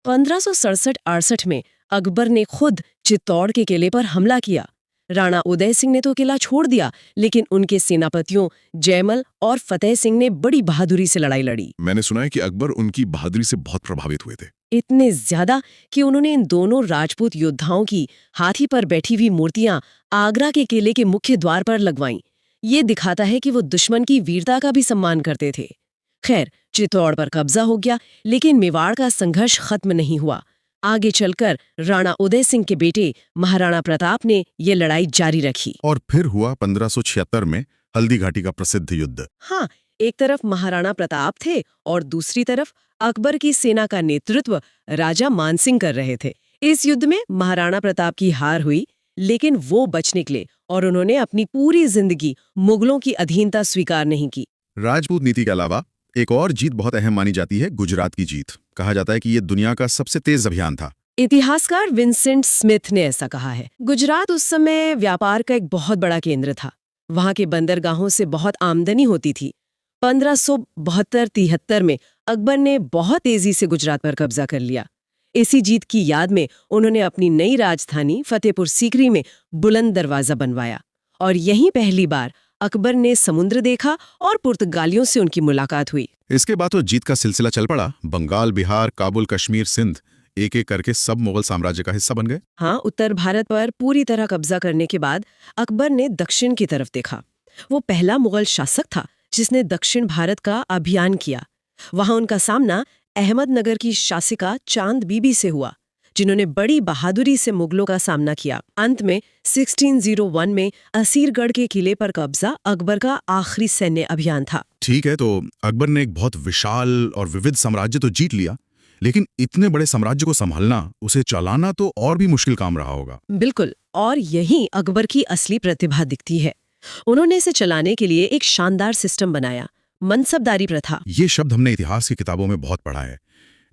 1567-68 में अकबर ने खुद चित्तौड़ के किले पर हमला किया। राणा उदय सिंह ने तो किला छोड़ दिया, लेकिन उनके सेनापतियों जयमल और फतेह सिंह ने बड़ी बहादुरी से लड़ाई लड़ी। मैंने सुना है कि अकबर उनकी बहादुरी से बहुत प्रभावित हुए थे। इतने ज्यादा कि उन्होंने इन दोनों राजपूत योद्धाओं की हाथी पर बैठी हुई मूर्तियां आगरा के किले के मुख्य द्वार पर लगवाईं। ये दिखाता है कि वो दुश्मन की वीरता का भी सम्मान करते थे। खैर, चित्तौड़ पर कब्जा हो गया, लेकिन मेवाड़ का संघर्ष खत्म नहीं हुआ। आगे चलकर राणा उदय सिंह के बेटे महाराणा प्रताप ने ये लड़ाई जारी रखी। और फिर हुआ 1576 में हल्दी घाटी का प्रसिद्ध युद्ध। हाँ, एक तरफ महाराणा प्रताप थे और दूसरी तरफ अकबर की सेना का नेतृत्व राजा मानसिंह कर रहे थे। इस युद्ध में महाराणा प्रताप की हार हुई, लेकिन वो बच निकले और उन्होंने अपनी पूरी जिंदगी मुगलों की अधीनता स्वीकार नहीं की। राजपूत नीति के अलावा एक और जीत बहुत अहम मानी जाती है, गुजरात की जीत। कहा जाता है कि ये दुनिया का सबसे तेज अभियान था। इतिहासकार विंसेंट स्मिथ ने ऐसा कहा है। गुजरात उस समय व्यापार का एक बहुत बड़ा केंद्र था। वहां के बंदरगाहों से बहुत आमदनी होती थी। 1572-73 में अकबर ने बहुत तेजी से गुजरात पर कब्जा कर लिया। इसी जीत की याद में उन्होंने अपनी नई राजधानी फतेहपुर सीकरी में बुलंद दरवाजा बनवाया और यहीं पहली बार अकबर ने समुद्र देखा और पुर्तगालियों से उनकी मुलाकात हुई। इसके बाद तो जीत का सिलसिला चल पड़ा। बंगाल, बिहार, काबुल, कश्मीर, सिंध, एक एक करके सब मुगल साम्राज्य का हिस्सा बन गए। हाँ, उत्तर भारत पर पूरी तरह कब्जा करने के बाद अकबर ने दक्षिण की तरफ देखा। वो पहला मुगल शासक था जिसने दक्षिण भारत का अभियान किया। वहां उनका सामना अहमदनगर की शासिका चांद बीबी से हुआ, जिन्होंने बड़ी बहादुरी से मुगलों का सामना किया। अंत में 1601 में असीरगढ़ के किले पर कब्जा अकबर का आखिरी सैन्य अभियान था। ठीक है, तो अकबर ने एक बहुत विशाल और विविध साम्राज्य तो जीत लिया, लेकिन इतने बड़े साम्राज्य को संभालना, उसे चलाना तो और भी मुश्किल काम रहा होगा। बिल्कुल, और यही अकबर की असली प्रतिभा दिखती है। उन्होंने इसे चलाने के लिए एक शानदार सिस्टम बनाया, मनसबदारी प्रथा। ये शब्द हमने इतिहास की किताबों में बहुत पढ़ा है,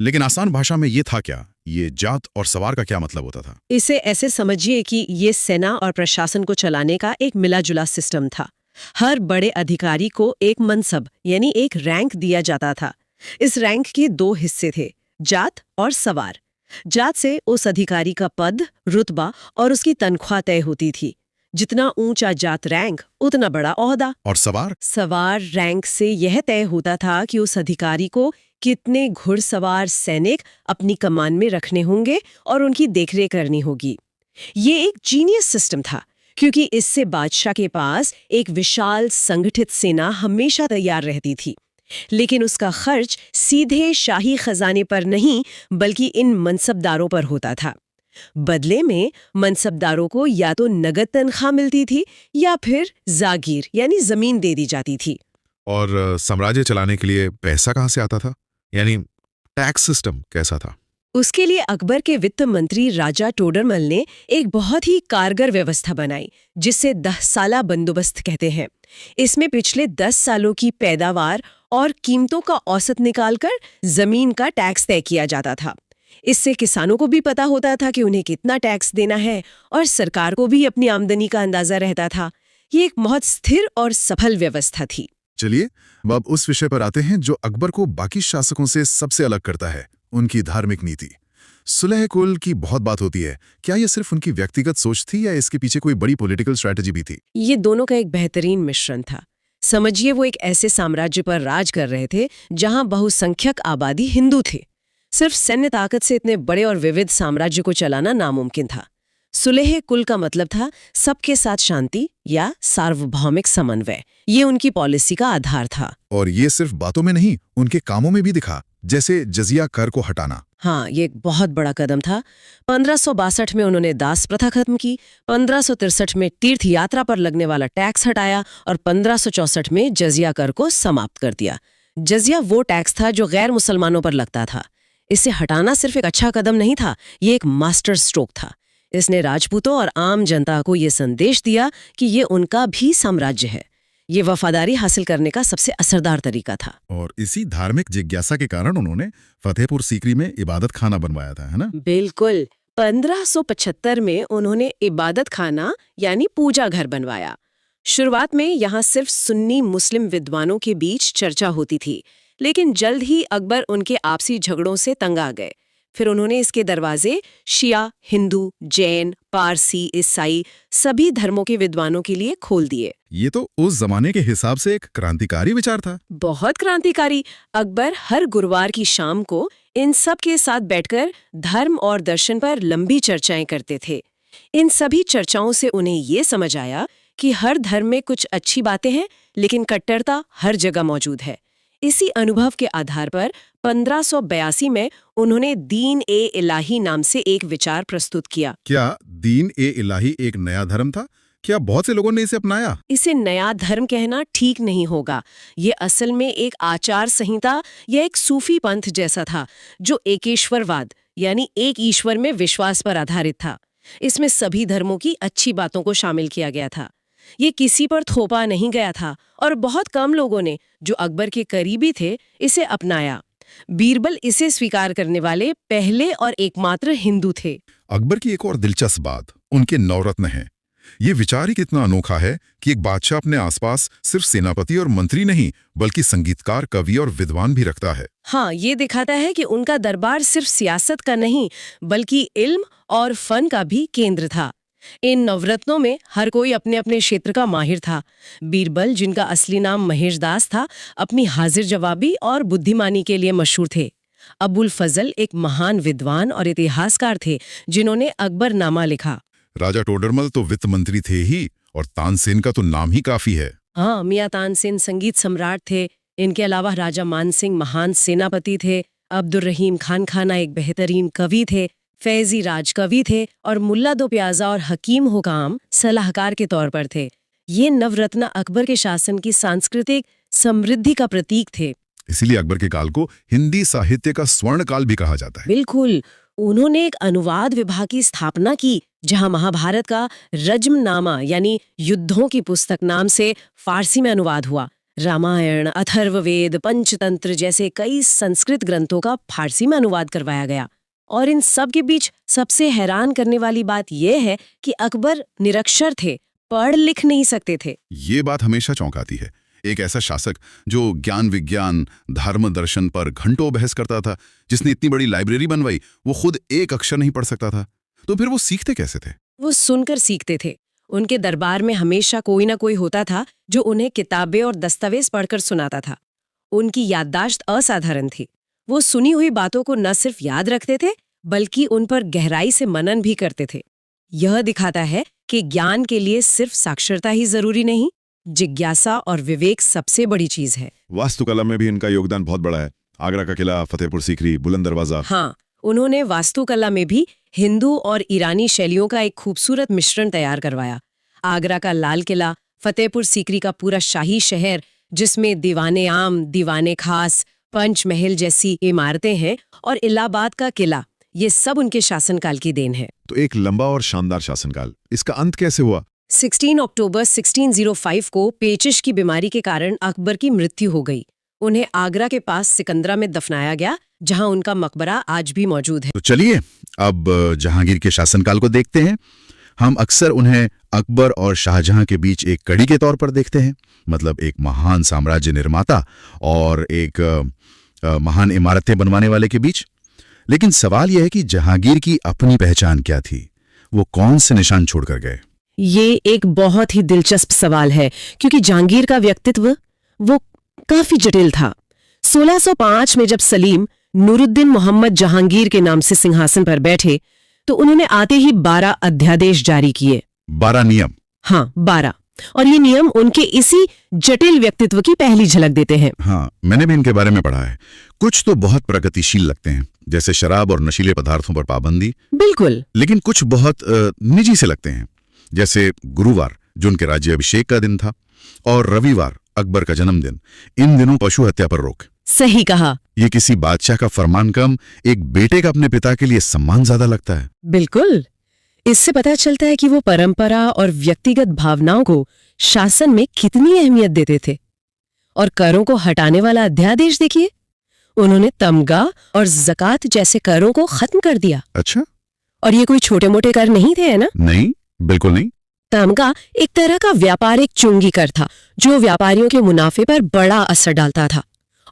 लेकिन आसान भाषा में ये था क्या? ये जात और सवार का क्या मतलब होता था? इसे ऐसे समझिए कि ये सेना और प्रशासन को चलाने का एक मिला-जुला सिस्टम था। हर बड़े अधिकारी को एक मनसब यानी एक रैंक दिया जाता था। इस रैंक के दो हिस्से थे, जात और सवार। जात से उस अधिकारी का पद, रुतबा और उसकी तनख्वाह तय होती थी। जितना ऊंचा जात रैंक, उतना बड़ा ओहदा। और सवार? सवार रैंक से यह तय होता था कि उस अधिकारी को कितने घुड़सवार सैनिक अपनी कमान में रखने होंगे और उनकी देखरेख करनी होगी। ये एक जीनियस सिस्टम था, क्योंकि इससे बादशाह के पास एक विशाल संगठित सेना हमेशा तैयार रहती थी। लेकिन उसका खर्च सीधे शाही खजाने पर नहीं, बल्कि इन मनसबदारों पर होता था। बदले में मनसबदारों को या तो नगद तनख्वाह मिलती थी या फिर जागीर यानी जमीन दे दी जाती थी। और साम्राज्य चलाने के लिए पैसा कहाँ से आता था? यानी टैक्स सिस्टम कैसा था? उसके लिए अकबर के वित्त मंत्री राजा टोडरमल ने एक बहुत ही कारगर व्यवस्था बनाई, जिसे 10 साला बंदोबस्त कहते हैं। इसमें पिछले 10 सालों की पैदावार और कीमतों का औसत निकालकर जमीन का टैक्स तय किया जाता था। इससे किसानों को भी पता होता था कि उन्हें कितना टैक्स देना है और सरकार को भी अपनी आमदनी का अंदाजा रहता था। ये एक बहुत स्थिर और सफल व्यवस्था थी। चलिए अब उस विषय पर आते हैं जो अकबर को बाकी शासकों से सबसे अलग करता है, उनकी धार्मिक नीति। सुलह कुल की बहुत बात होती है। क्या ये सिर्फ उनकी व्यक्तिगत सोच थी या इसके पीछे कोई बड़ी पॉलिटिकल स्ट्रैटेजी भी थी? ये दोनों का एक बेहतरीन मिश्रण था। समझिए, वो एक ऐसे साम्राज्य पर राज कर रहे थे जहां बहुसंख्यक आबादी हिंदू थे। सिर्फ सैन्य ताकत से इतने बड़े और विविध साम्राज्य को चलाना नामुमकिन था। सुलेह कुल का मतलब था सबके साथ शांति या सार्वभौमिक समन्वय। ये उनकी पॉलिसी का आधार था। और ये सिर्फ बातों में नहीं, उनके कामों में भी दिखा, जैसे जजिया कर को हटाना। हाँ, ये एक बहुत बड़ा कदम था। 1562 में उन्होंने दास प्रथा खत्म की, 1563 में तीर्थ यात्रा पर लगने वाला टैक्स हटाया और 1564 में जजिया कर को समाप्त कर दिया। जजिया वो टैक्स था जो गैर मुसलमानों पर लगता था। इसे हटाना सिर्फ एक अच्छा कदम नहीं था, ये एक मास्टर स्ट्रोक था। इसने राजपूतों और आम जनता को ये संदेश दिया कि ये उनका भी साम्राज्य है। ये वफादारी हासिल करने का सबसे असरदार तरीका था। और इसी धार्मिक जिज्ञासा के कारण उन्होंने फतेहपुर सीकरी में इबादत खाना बनवाया था, है ना? बिल्कुल। 1575 में उन्होंने इबादत खाना यानी पूजा घर बनवाया। शुरुआत में यहाँ सिर्फ सुन्नी मुस्लिम विद्वानों के बीच चर्चा होती थी, लेकिन जल्द ही अकबर उनके आपसी झगड़ों से तंग आ गए। फिर उन्होंने इसके दरवाजे शिया, हिंदू, जैन, पारसी, ईसाई सभी धर्मों के विद्वानों के लिए खोल दिए। ये तो उस जमाने के हिसाब से एक क्रांतिकारी विचार था। बहुत क्रांतिकारी। अकबर हर गुरुवार की शाम को इन सब के साथ बैठकर धर्म और दर्शन पर लंबी चर्चाएं करते थे। इन सभी चर्चाओं से उन्हें ये समझ आया कि हर धर्म में कुछ अच्छी बातें हैं, लेकिन कट्टरता हर जगह मौजूद है। इसी अनुभव के आधार पर 1582 में उन्होंने दीन ए इलाही नाम से एक विचार प्रस्तुत किया। क्या दीन ए इलाही एक नया धर्म था? क्या बहुत से लोगों ने इसे अपनाया? इसे नया धर्म कहना ठीक नहीं होगा। ये असल में एक आचार संहिता या एक सूफी पंथ जैसा था, जो एकेश्वरवाद यानी एक ईश्वर में विश्वास पर आधारित था। इसमें सभी धर्मों की अच्छी बातों को शामिल किया गया था। ये किसी पर थोपा नहीं गया था और बहुत कम लोगों ने, जो अकबर के करीबी थे, इसे अपनाया। बीरबल इसे स्वीकार करने वाले पहले और एकमात्र हिंदू थे। अकबर की एक और दिलचस्प बात उनके नवरत्न हैं। ये विचार ही कितना अनोखा है कि एक बादशाह अपने आसपास सिर्फ सेनापति और मंत्री नहीं, बल्कि संगीतकार, कवि और विद्वान भी रखता है। हाँ, ये दिखाता है कि उनका दरबार सिर्फ सियासत का नहीं, बल्कि इल्म और फन का भी केंद्र था। इन नवरत्नों में हर कोई अपने अपने क्षेत्र का माहिर था। बीरबल, जिनका असली नाम महेश दास था, अपनी हाजिर जवाबी और बुद्धिमानी के लिए मशहूर थे। अबुल फजल एक महान विद्वान और इतिहासकार थे, जिन्होंने अकबरनामा लिखा। राजा टोडरमल तो वित्त मंत्री थे ही, और तानसेन का तो नाम ही काफी है। हाँ, मियां तानसेन संगीत सम्राट थे। इनके अलावा राजा मानसिंह महान सेनापति थे। अब्दुल रहीम खान खाना एक बेहतरीन कवि थे। फैजी राज कवि थे और मुल्ला दो प्याजा और हकीम हुकाम सलाहकार के तौर पर थे। ये नवरत्न अकबर के शासन की सांस्कृतिक समृद्धि का प्रतीक थे। इसीलिए अकबर के काल को हिंदी साहित्य का स्वर्ण काल भी कहा जाता है। बिल्कुल। उन्होंने एक अनुवाद विभाग की स्थापना की, जहां महाभारत का रज्मनामा यानी युद्धों की पुस्तक नाम से फारसी में अनुवाद हुआ। रामायण, अथर्ववेद, पंचतंत्र जैसे कई संस्कृत ग्रंथों का फारसी में अनुवाद करवाया गया। और इन सब के बीच सबसे हैरान करने वाली बात यह है कि अकबर निरक्षर थे, पढ़ लिख नहीं सकते थे। ये बात हमेशा चौंकाती है। एक ऐसा शासक जो ज्ञान विज्ञान धर्म दर्शन पर घंटों बहस करता था, जिसने इतनी बड़ी लाइब्रेरी बनवाई, वो खुद एक अक्षर नहीं पढ़ सकता था। तो फिर वो सीखते कैसे थे? वो सुनकर सीखते थे। उनके दरबार में हमेशा कोई ना कोई होता था जो उन्हें किताबें और दस्तावेज पढ़कर सुनाता था। उनकी याददाश्त असाधारण थी। वो सुनी हुई बातों को न सिर्फ याद रखते थे, बल्कि उन पर गहराई से मनन भी करते थे। यह दिखाता है कि ज्ञान के लिए सिर्फ साक्षरता ही जरूरी नहीं, जिज्ञासा और विवेक सबसे बड़ी चीज है। वास्तुकला में भी इनका योगदान बहुत बड़ा है। आगरा का किला, फतेहपुर सीकरी, बुलंद दरवाजा। हाँ, उन्होंने वास्तुकला में भी हिंदू और ईरानी शैलियों का एक खूबसूरत मिश्रण तैयार करवाया। आगरा का लाल किला, फतेहपुर सीकरी का पूरा शाही शहर, जिसमें दीवाने आम, दीवाने खास, पंचमहल जैसी इमारतें हैं, और इलाहाबाद का किला, ये सब उनके शासनकाल की देन है। तो एक लंबा और शानदार शासनकाल। इसका अंत कैसे हुआ? 16 अक्टूबर 1605 को पेचिश की बीमारी के कारण अकबर की मृत्यु हो गई। उन्हें आगरा के पास सिकंदरा में दफनाया गया, जहां उनका मकबरा आज भी मौजूद है। तो चलिए अब जहांगीर के शासनकाल को देखते हैं। हम अक्सर उन्हें अकबर और शाहजहां के बीच एक कड़ी के तौर पर देखते हैं, मतलब एक महान साम्राज्य निर्माता और एक महान इमारतें बनवाने वाले के बीच। लेकिन सवाल यह है कि जहांगीर की अपनी पहचान क्या थी? वो कौन से निशान छोड़कर गए? ये एक बहुत ही दिलचस्प सवाल है, क्योंकि जहांगीर का व्यक्तित्व वो काफी जटिल था। 1605 में जब सलीम नूरुद्दीन मोहम्मद जहांगीर के नाम से सिंहासन पर बैठे, तो उन्होंने आते ही 12 अध्यादेश जारी किए। 12 नियम। हाँ, 12। और ये नियम उनके इसी जटिल व्यक्तित्व की पहली झलक देते हैं। हाँ, मैंने भी इनके बारे में पढ़ा है। कुछ तो बहुत प्रगतिशील लगते हैं, जैसे शराब और नशीले पदार्थों पर पाबंदी। बिल्कुल। लेकिन कुछ बहुत निजी से लगते हैं, जैसे गुरुवार जो उनके राज्याभिषेक का दिन था, और रविवार अकबर का जन्मदिन। इन दिनों पशु हत्या पर रोक। सही कहा। ये किसी बादशाह का फरमान कम, एक बेटे का अपने पिता के लिए सम्मान ज्यादा लगता है। बिल्कुल। इससे पता चलता है कि वो परंपरा और व्यक्तिगत भावनाओं को शासन में कितनी अहमियत देते थे। और करों को हटाने वाला अध्यादेश देखिए, उन्होंने तमगा और ज़कात जैसे करों को खत्म कर दिया। अच्छा। और ये कोई छोटे मोटे कर नहीं थे, है ना? नहीं, बिल्कुल नहीं। तमगा एक तरह का व्यापारिक चुंगी कर था, जो व्यापारियों के मुनाफे पर बड़ा असर डालता था।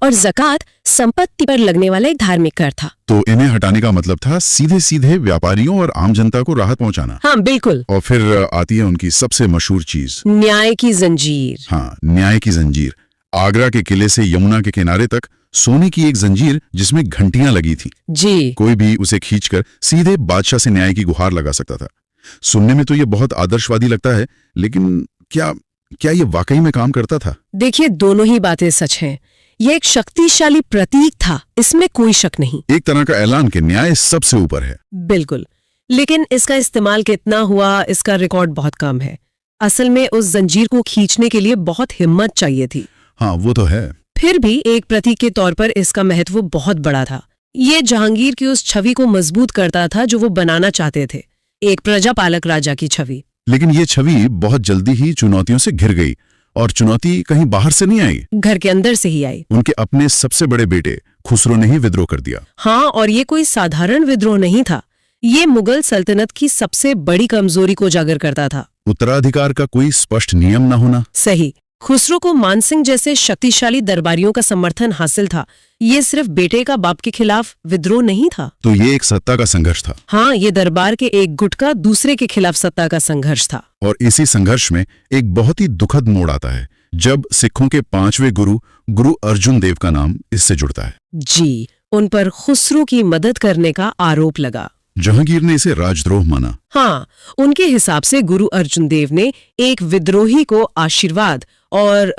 और ज़कात संपत्ति पर लगने वाला एक धार्मिक कर था। तो इन्हें हटाने का मतलब था सीधे सीधे व्यापारियों और आम जनता को राहत पहुंचाना। हाँ, बिल्कुल। और फिर आती है उनकी सबसे मशहूर चीज, न्याय की जंजीर। हाँ, न्याय की जंजीर। आगरा के किले से यमुना के किनारे तक सोने की एक जंजीर जिसमें घंटियां लगी थी। जी। कोई भी उसे खींचकर सीधे बादशाह से न्याय की गुहार लगा सकता था। सुनने में तो ये बहुत आदर्शवादी लगता है, लेकिन क्या ये वाकई में काम करता था? देखिए, दोनों ही बातें सच हैं। यह एक शक्तिशाली प्रतीक था, इसमें कोई शक नहीं। एक तरह का ऐलान कि न्याय सबसे ऊपर है। बिल्कुल। लेकिन इसका इस्तेमाल कितना हुआ, इसका रिकॉर्ड बहुत कम है। असल में उस जंजीर को खींचने के लिए बहुत हिम्मत चाहिए थी। हाँ, वो तो है। फिर भी एक प्रतीक के तौर पर इसका महत्व बहुत बड़ा था। ये जहांगीर की उस छवि को मजबूत करता था जो वो बनाना चाहते थे, एक प्रजापालक राजा की छवि। लेकिन ये छवि बहुत जल्दी ही चुनौतियों से घिर गई, और चुनौती कहीं बाहर से नहीं आई, घर के अंदर से ही आई। उनके अपने सबसे बड़े बेटे खुसरो ने ही विद्रोह कर दिया। हाँ, और ये कोई साधारण विद्रोह नहीं था। ये मुगल सल्तनत की सबसे बड़ी कमजोरी को उजागर करता था। उत्तराधिकार का कोई स्पष्ट नियम न होना। सही। खुसरो को मानसिंह जैसे शक्तिशाली दरबारियों का समर्थन हासिल था। ये सिर्फ बेटे का बाप के खिलाफ विद्रोह नहीं था। तो ये एक सत्ता का संघर्ष था। हाँ, ये दरबार के एक गुट का दूसरे के खिलाफ सत्ता का संघर्ष था। और इसी संघर्ष में एक बहुत ही दुखद मोड़ आता है, जब सिखों के 5वें गुरु अर्जुन देव का नाम इससे जुड़ता है। जी, उन पर खुसरो की मदद करने का आरोप लगा। जहांगीर ने इसे राजद्रोह माना। हाँ, उनके हिसाब से गुरु अर्जुन देव ने एक विद्रोही को आशीर्वाद और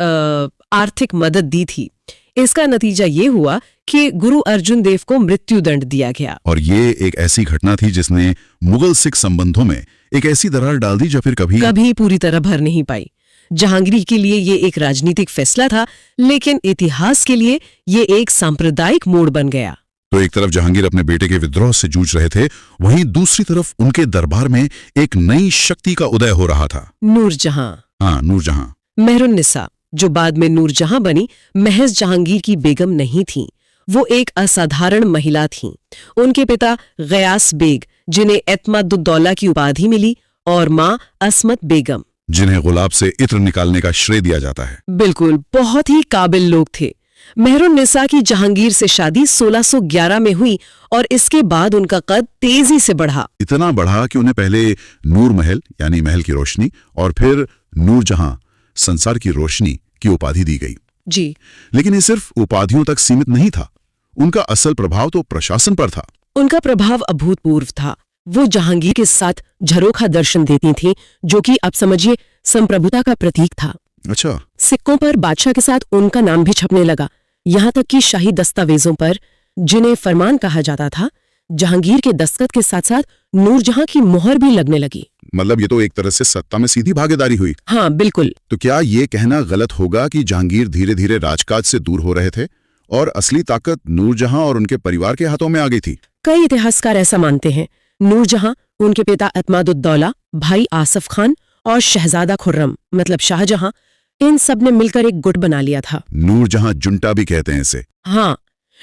आर्थिक मदद दी थी। इसका नतीजा ये हुआ कि गुरु अर्जुन देव को मृत्युदंड दिया गया। और ये एक ऐसी घटना थी जिसने मुगल सिख संबंधों में एक ऐसी दरार डाल दी जो फिर कभी पूरी तरह भर नहीं पाई। जहांगीर के लिए ये एक राजनीतिक फैसला था, लेकिन इतिहास के लिए ये एक सांप्रदायिक मोड़ बन गया। तो एक तरफ जहांगीर अपने बेटे के विद्रोह से जूझ रहे थे, वहीं दूसरी तरफ उनके दरबार में एक नई शक्ति का उदय हो रहा था। नूरजहां। हाँ, नूरजहां। मेहरुन्निसा, जो बाद में नूरजहां बनी, महज जहांगीर की बेगम नहीं थी। वो एक असाधारण महिला थीं। उनके पिता गयास बेग, जिन्हें एतमादुद्दौला की उपाधि मिली, और माँ असमत बेगम, जिन्हें गुलाब से इत्र निकालने का श्रेय दिया जाता है। बिल्कुल, बहुत ही काबिल लोग थे। मेहरुन्निसा की जहांगीर से शादी 1611 में हुई, और इसके बाद उनका कद तेजी से बढ़ा। इतना बढ़ा कि उन्हें पहले नूर महल यानी महल की रोशनी, और फिर नूरजहां संसार की रोशनी की उपाधि दी गई। जी। लेकिन ये सिर्फ उपाधियों तक सीमित नहीं था। उनका असल प्रभाव तो प्रशासन पर था। उनका प्रभाव अभूतपूर्व था। वो जहांगीर के साथ झरोखा दर्शन देती थी, जो कि आप समझिए संप्रभुता का प्रतीक था। अच्छा। सिक्कों पर बादशाह के साथ उनका नाम भी छपने लगा, यहाँ तक कि शाही दस्तावेजों पर, जिन्हें फरमान कहा जाता था, जहांगीर के दस्तखत के साथ साथ नूरजहां की मोहर भी लगने लगी। मतलब ये तो एक तरह से सत्ता में सीधी भागीदारी हुई। हाँ, बिल्कुल। तो क्या ये कहना गलत होगा कि जहांगीर धीरे धीरे राजकाज से दूर हो रहे थे और असली ताकत नूरजहां और उनके परिवार के हाथों में आ गई थी? कई इतिहासकार ऐसा मानते हैं। नूरजहां, उनके पिता एतमादुद्दौला, भाई आसफ खान और शहजादा खुर्रम मतलब शाहजहां, इन सब ने मिलकर एक गुट बना लिया था। नूरजहां जुंटा भी कहते हैं इसे। हाँ,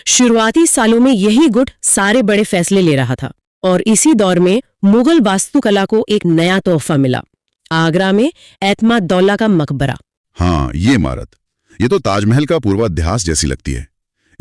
शुरुआती सालों में यही गुट सारे बड़े फैसले ले रहा था, और इसी दौर में मुगल वास्तुकला को एक नया तोहफा मिला। आगरा में एतमादुद्दौला का मकबरा। हाँ, ये इमारत, ये तो ताजमहल का पूर्वाध्यास जैसी लगती है।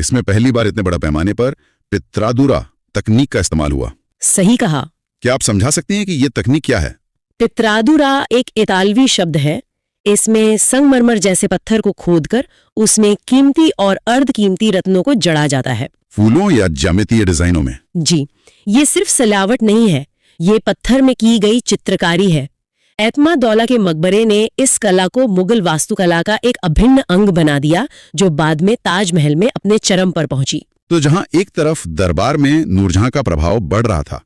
इसमें पहली बार इतने बड़े पैमाने पर पित्रादुरा तकनीक का इस्तेमाल हुआ। सही कहा। क्या आप समझा सकती हैं कि ये तकनीक क्या है? पित्रादुरा एक इतालवी शब्द है। इसमें संगमरमर जैसे पत्थर को खोदकर उसमें कीमती और अर्धकीमती रत्नों को जड़ा जाता है, फूलों या ज्यामितीय डिजाइनों में। जी। ये सिर्फ सजावट नहीं है, ये पत्थर में की गई चित्रकारी है। एतमादौला के मकबरे ने इस कला को मुगल वास्तुकला का एक अभिन्न अंग बना दिया, जो बाद में ताजमहल में अपने चरम पर पहुंची। तो जहां एक तरफ दरबार में नूरजहां का प्रभाव बढ़ रहा था,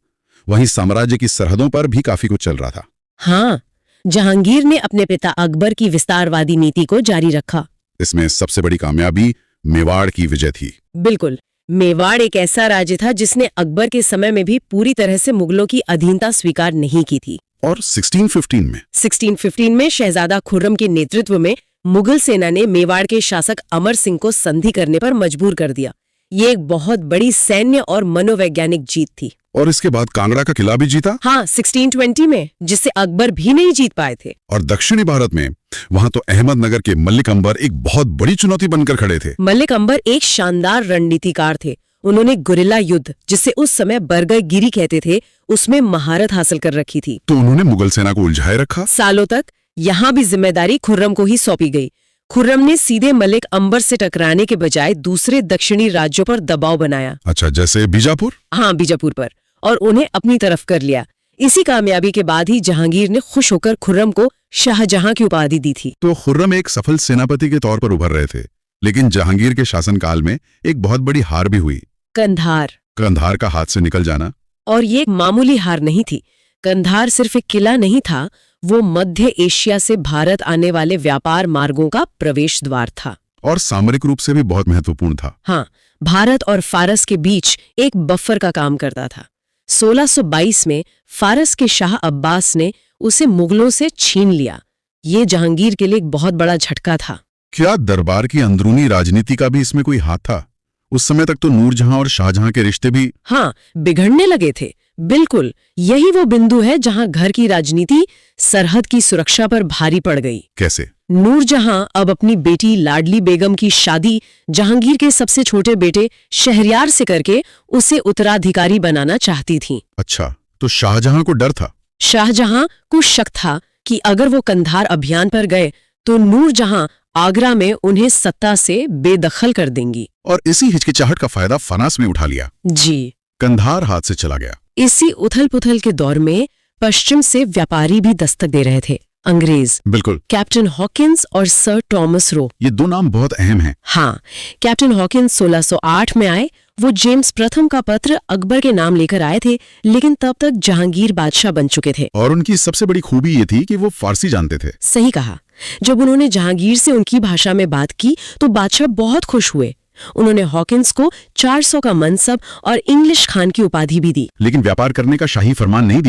वहीं साम्राज्य की सरहदों पर भी काफी कुछ चल रहा था। हाँ, जहांगीर ने अपने पिता अकबर की विस्तारवादी नीति को जारी रखा। इसमें सबसे बड़ी कामयाबी मेवाड़ की विजय थी। बिल्कुल, मेवाड़ एक ऐसा राज्य था जिसने अकबर के समय में भी पूरी तरह से मुगलों की अधीनता स्वीकार नहीं की थी। और 1615 में शहजादा खुर्रम के नेतृत्व में मुगल सेना ने मेवाड़ के शासक अमर सिंह को संधि करने पर मजबूर कर दिया। ये एक बहुत बड़ी सैन्य और मनोवैज्ञानिक जीत थी। और इसके बाद कांगड़ा का किला भी जीता। हाँ, 1620 में, जिससे अकबर भी नहीं जीत पाए थे। और दक्षिणी भारत में वहां तो अहमदनगर के मल्लिक अंबर एक बहुत बड़ी चुनौती बनकर खड़े थे। मल्लिक अंबर एक शानदार रणनीतिकार थे। उन्होंने गुरिल्ला युद्ध, जिसे उस समय बरगरगिरी कहते थे, उसमें महारत हासिल कर रखी थी। तो उन्होंने मुगल सेना को उलझाए रखा। सालों तक यहाँ भी जिम्मेदारी खुर्रम को ही सौंपी गई। खुर्रम ने सीधे मलिक अंबर से टकराने के बजाय दूसरे दक्षिणी राज्यों पर दबाव बनाया। अच्छा, जैसे बीजापुर? हाँ, बीजापुर पर, और उन्हें अपनी तरफ कर लिया। इसी कामयाबी के बाद ही जहांगीर ने खुश होकर खुर्रम को शाहजहां की उपाधि दी थी। तो खुर्रम एक सफल सेनापति के तौर पर उभर रहे थे, लेकिन जहांगीर के शासनकाल में एक बहुत बड़ी हार भी हुई। कंधार का हाथ से निकल जाना। और ये एक मामूली हार नहीं थी। कंधार सिर्फ एक किला नहीं था, वो मध्य एशिया से भारत आने वाले व्यापार मार्गों का प्रवेश द्वार था। और सामरिक रूप से भी बहुत महत्वपूर्ण था। हाँ, भारत और फारस के बीच एक बफर का काम करता था। 1622 में फारस के शाह अब्बास ने उसे मुगलों से छीन लिया। ये जहांगीर के लिए एक बहुत बड़ा झटका था। क्या दरबार की अंदरूनी राजनीति का भी इसमें कोई हाथ था? उस समय तक तो नूरजहां और शाहजहां के रिश्ते भी बिगड़ने लगे थे। बिल्कुल, यही वो बिंदु है जहां घर की राजनीति सरहद की सुरक्षा पर भारी पड़ गई। कैसे? नूरजहां अब अपनी बेटी लाडली बेगम की शादी जहांगीर के सबसे छोटे बेटे शहरयार से करके उसे उत्तराधिकारी बनाना चाहती थीं। अच्छा, तो शाहजहां को डर था? शाहजहां को शक था कि अगर वो कंधार अभियान पर गए तो नूरजहां आगरा में उन्हें सत्ता से बेदखल कर देंगी। और इसी हिचकिचाहट का फायदा फनास में उठा लिया। जी, कंधार हाथ से चला गया। इसी उथल पुथल के दौर में पश्चिम से व्यापारी भी दस्तक दे रहे थे, अंग्रेज। बिल्कुल। कैप्टन हॉकिंस और सर टॉमस रो, ये दो नाम बहुत अहम हैं। हाँ, कैप्टन हॉकिंस 1608 में आए। वो जेम्स प्रथम का पत्र अकबर के नाम लेकर आए थे, लेकिन तब तक जहांगीर बादशाह बन चुके थे। और उनकी सबसे बड़ी खूबी ये थी कि वो फारसी जानते थे। सही कहा। जब उन्होंने जहांगीर से उनकी भाषा में बात की तो बादशाह बहुत खुश हुए। उन्होंने हॉकिंस को 400 का मनसब और इंग्लिश खान की उपाधि भी दी। लेकिन व्यापार करने का शाही फरमान नहीं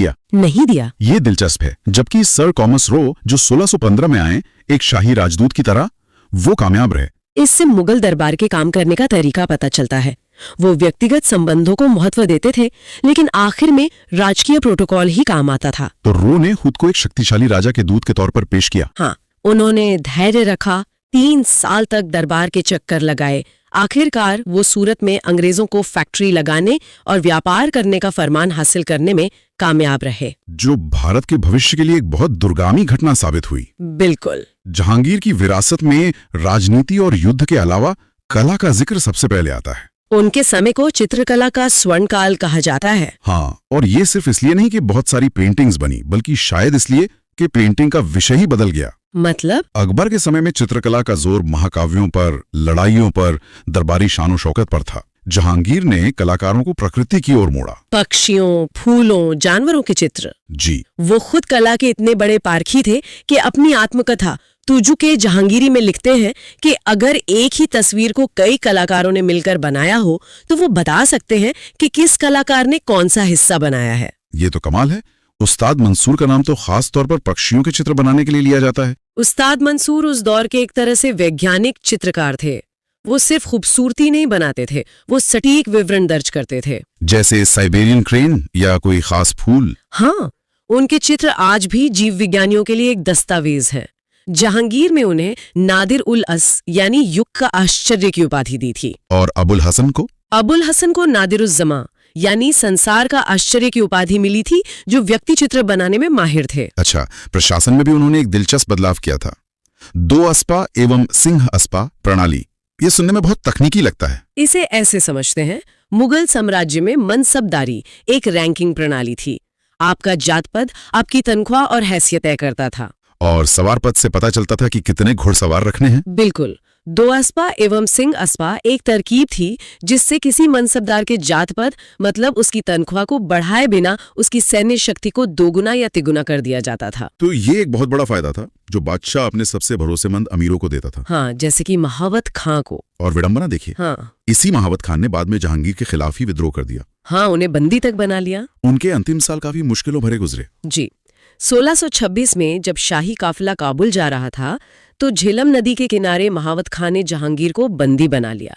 दिया। ये दिलचस्प है। जबकि सर टॉमस रो, जो 1615 में आए, एक शाही राजदूत की तरह, वो कामयाब रहे। इससे मुगल दरबार के काम करने का तरीका पता चलता है। वो व्यक्तिगत संबंधों को महत्व देते थे, लेकिन आखिर में राजकीय प्रोटोकॉल ही काम आता था। तो रो ने खुद को एक शक्तिशाली राजा के दूत के तौर पर पेश किया। हाँ, उन्होंने धैर्य रखा, 3 साल तक दरबार के चक्कर लगाए। आखिरकार वो सूरत में अंग्रेजों को फैक्ट्री लगाने और व्यापार करने का फरमान हासिल करने में कामयाब रहे, जो भारत के भविष्य के लिए एक बहुत दुर्गामी घटना साबित हुई। बिल्कुल। जहांगीर की विरासत में राजनीति और युद्ध के अलावा कला का जिक्र सबसे पहले आता है। उनके समय को चित्रकला का स्वर्णकाल कहा जाता है। हाँ, और ये सिर्फ इसलिए नहीं कि बहुत सारी पेंटिंग्स बनी, बल्कि शायद इसलिए कि पेंटिंग का विषय ही बदल गया। मतलब? अकबर के समय में चित्रकला का जोर महाकाव्यों पर, लड़ाइयों पर, दरबारी शान शौकत पर था। जहांगीर ने कलाकारों को प्रकृति की ओर मोड़ा। पक्षियों, फूलों, जानवरों के चित्र। जी। वो खुद कला के इतने बड़े पारखी थे कि अपनी आत्मकथा तुजु के जहांगीरी में लिखते हैं कि अगर एक ही तस्वीर को कई कलाकारों ने मिलकर बनाया हो तो वो बता सकते हैं कि किस कलाकार ने कौन सा हिस्सा बनाया है। ये तो कमाल है। उस्ताद मंसूर का नाम तो खास तौर पर पक्षियों के चित्र बनाने के लिए लिया जाता है। उस्ताद मंसूर उस दौर के एक तरह से वैज्ञानिक चित्रकार थे। वो सिर्फ खूबसूरती नहीं बनाते थे, वो सटीक विवरण दर्ज करते थे। जैसे साइबेरियन क्रेन या कोई खास फूल। हाँ, उनके चित्र आज भी जीव विज्ञानियों के लिए एक दस्तावेज है। जहांगीर में उन्हें नादिर उल अस यानी युग का आश्चर्य की उपाधि दी थी। और अबुल हसन को? अबुल हसन को नादिर उज जमा यानी संसार का आश्चर्य की उपाधि मिली थी, जो व्यक्ति चित्र बनाने में माहिर थे। अच्छा, प्रशासन में भी उन्होंने एक दिलचस्प बदलाव किया था। 2 अस्पा एवं सिंह अस्पा प्रणाली। ये सुनने में बहुत तकनीकी लगता है। इसे ऐसे समझते हैं, मुगल साम्राज्य में मनसबदारी एक रैंकिंग प्रणाली थी। आपका जात पद आपकी तनख्वाह और हैसियत तय करता था। और सवार पद से पता चलता था कि कितने घुड़सवार रखने हैं। बिल्कुल। 2 अस्पा एवं सिंह अस्पा एक तरकीब थी जिससे किसी मनसबदार के जात पद मतलब उसकी तनख्वाह को बढ़ाए बिना उसकी सैन्य शक्ति को दोगुना या तिगुना कर दिया जाता था। तो ये एक बहुत बड़ा फायदा था जो बादशाह अपने सबसे भरोसेमंद अमीरों को देता था। हाँ, जैसे कि महावत खां को। और विडंबना देखिए, हाँ, इसी महावत खान ने बाद में जहांगीर के खिलाफ ही विद्रोह कर दिया। हाँ, उन्हें बंदी तक बना लिया। उनके अंतिम साल काफी मुश्किलों भरे गुजरे। जी। 1626 में जब शाही काफिला काबुल जा रहा था तो झेलम नदी के किनारे महावत खान ने जहांगीर को बंदी बना लिया।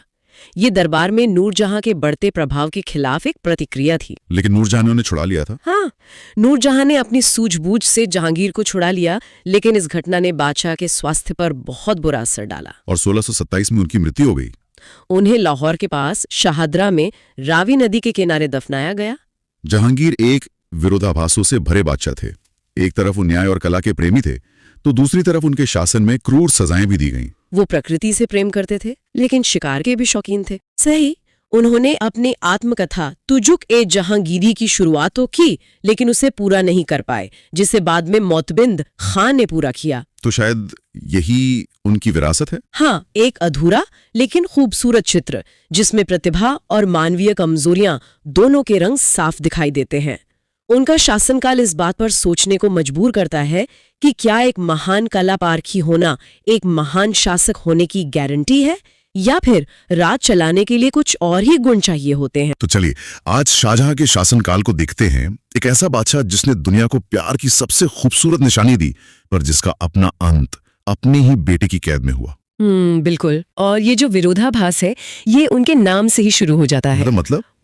ये दरबार में नूरजहां के बढ़ते प्रभाव के खिलाफ एक प्रतिक्रिया थी। लेकिन नूरजहां ने उन्हें छुड़ा लिया था। हाँ, नूरजहां ने अपनी सूझबूझ से जहांगीर को छुड़ा लिया, लेकिन इस घटना ने बादशाह के स्वास्थ्य पर बहुत बुरा असर डाला और 1627 में उनकी मृत्यु हो गई। उन्हें लाहौर के पास शाहदरा में रावी नदी के किनारे दफनाया गया। जहांगीर एक विरोधाभासों से भरे बादशाह थे। एक तरफ वो न्याय और कला के प्रेमी थे तो दूसरी तरफ उनके शासन में क्रूर सजाएं भी दी गईं। वो प्रकृति से प्रेम करते थे लेकिन शिकार के भी शौकीन थे। सही, उन्होंने अपनी आत्मकथा तुजुक ए जहांगीरी की शुरुआत तो की लेकिन उसे पूरा नहीं कर पाए, जिसे बाद में मोतबिंद खान ने पूरा किया। तो शायद यही उनकी विरासत है। हाँ, एक अधूरा लेकिन खूबसूरत चित्र जिसमें प्रतिभा और मानवीय कमजोरियां दोनों के रंग साफ दिखाई देते हैं। उनका शासनकाल इस बात पर सोचने को मजबूर करता है कि क्या एक महान कला पारखी होना एक महान शासक होने की गारंटी है या फिर राज चलाने के लिए कुछ और ही गुण चाहिए होते हैं। तो चलिए आज शाहजहां के शासनकाल को देखते हैं। एक ऐसा बादशाह जिसने दुनिया को प्यार की सबसे खूबसूरत निशानी दी पर जिसका अपना अंत अपने ही बेटे की कैद में हुआ। बिल्कुल। और ये जो विरोधाभास है ये उनके नाम से ही शुरू हो जाता है।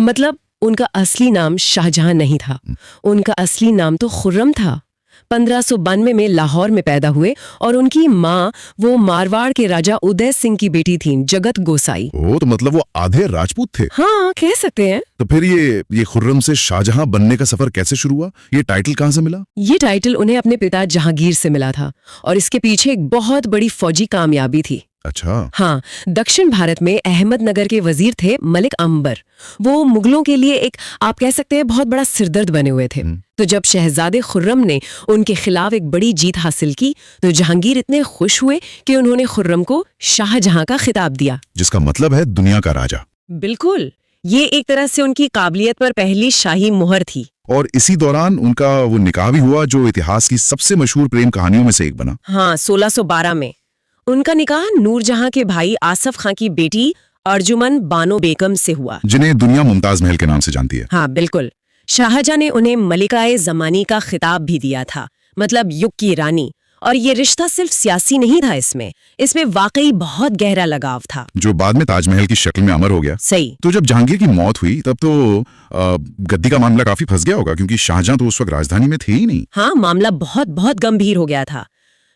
मतलब उनका असली नाम शाहजहां नहीं था, उनका असली नाम तो खुर्रम था। 1592 में लाहौर में पैदा हुए और उनकी माँ वो मारवाड़ के राजा उदय सिंह की बेटी थीं, जगत गोसाई। ओ, तो मतलब वो आधे राजपूत थे। हाँ, कह सकते हैं। तो फिर ये खुर्रम से शाहजहां बनने का सफर कैसे शुरू हुआ? ये टाइटल कहाँ से मिला? ये टाइटल उन्हें अपने पिता जहांगीर से मिला था और इसके पीछे एक बहुत बड़ी फौजी कामयाबी थी। अच्छा। हाँ, दक्षिण भारत में अहमदनगर के वजीर थे मलिक अंबर। वो मुगलों के लिए एक आप कह सकते हैं बहुत बड़ा सिरदर्द बने हुए थे। तो जब शहजादे खुर्रम ने उनके खिलाफ एक बड़ी जीत हासिल की तो जहांगीर इतने खुश हुए कि उन्होंने खुर्रम को शाहजहां का खिताब दिया, जिसका मतलब है दुनिया का राजा। बिल्कुल, ये एक तरह से उनकी काबिलियत पर पहली शाही मुहर थी। और इसी दौरान उनका वो निकाह भी हुआ जो इतिहास की सबसे मशहूर प्रेम कहानियों में से एक बना। हाँ, 1612 में उनका निकाह नूरजहां के भाई आसफ खां की बेटी अर्जुमन बानो बेगम से हुआ, जिन्हें दुनिया मुमताज महल के नाम से जानती है। हाँ बिल्कुल। शाहजहां ने उन्हें मलिकाए जमानी का खिताब भी दिया था, मतलब युग की रानी। और ये रिश्ता सिर्फ सियासी नहीं था, इसमें वाकई बहुत गहरा लगाव था, जो बाद में ताजमहल की शक्ल में अमर हो गया। सही। तो जब जहांगीर की मौत हुई तब तो गद्दी का मामला काफी फंस गया होगा, क्योंकि शाहजहां तो उस वक्त राजधानी में थे ही नहीं। हाँ, मामला बहुत बहुत गंभीर हो गया था।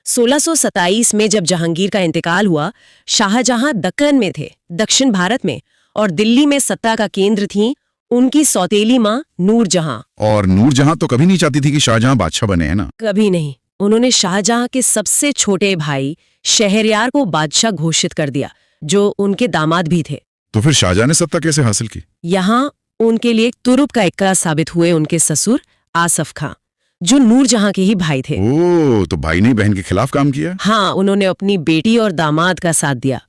1627 में जब जहांगीर का इंतकाल हुआ, शाहजहां दक्कन में थे, दक्षिण भारत में, और दिल्ली में सत्ता का केंद्र थी उनकी सौतेली माँ नूरजहां। और नूरजहां तो कभी नहीं चाहती थी कि शाहजहां बादशाह बने, है ना? कभी नहीं। उन्होंने शाहजहां के सबसे छोटे भाई शहरयार को बादशाह घोषित कर दिया, जो उनके दामाद भी थे। तो फिर शाहजहां ने सत्ता कैसे हासिल की? यहाँ उनके लिए तुरुप का इक्का साबित हुए उनके ससुर आसफ खां, जो नूरजहां के ही भाई थे। ओह, तो भाई ने बहन के खिलाफ काम किया? हाँ, उन्होंने अपनी बेटी और दामाद का साथ दिया।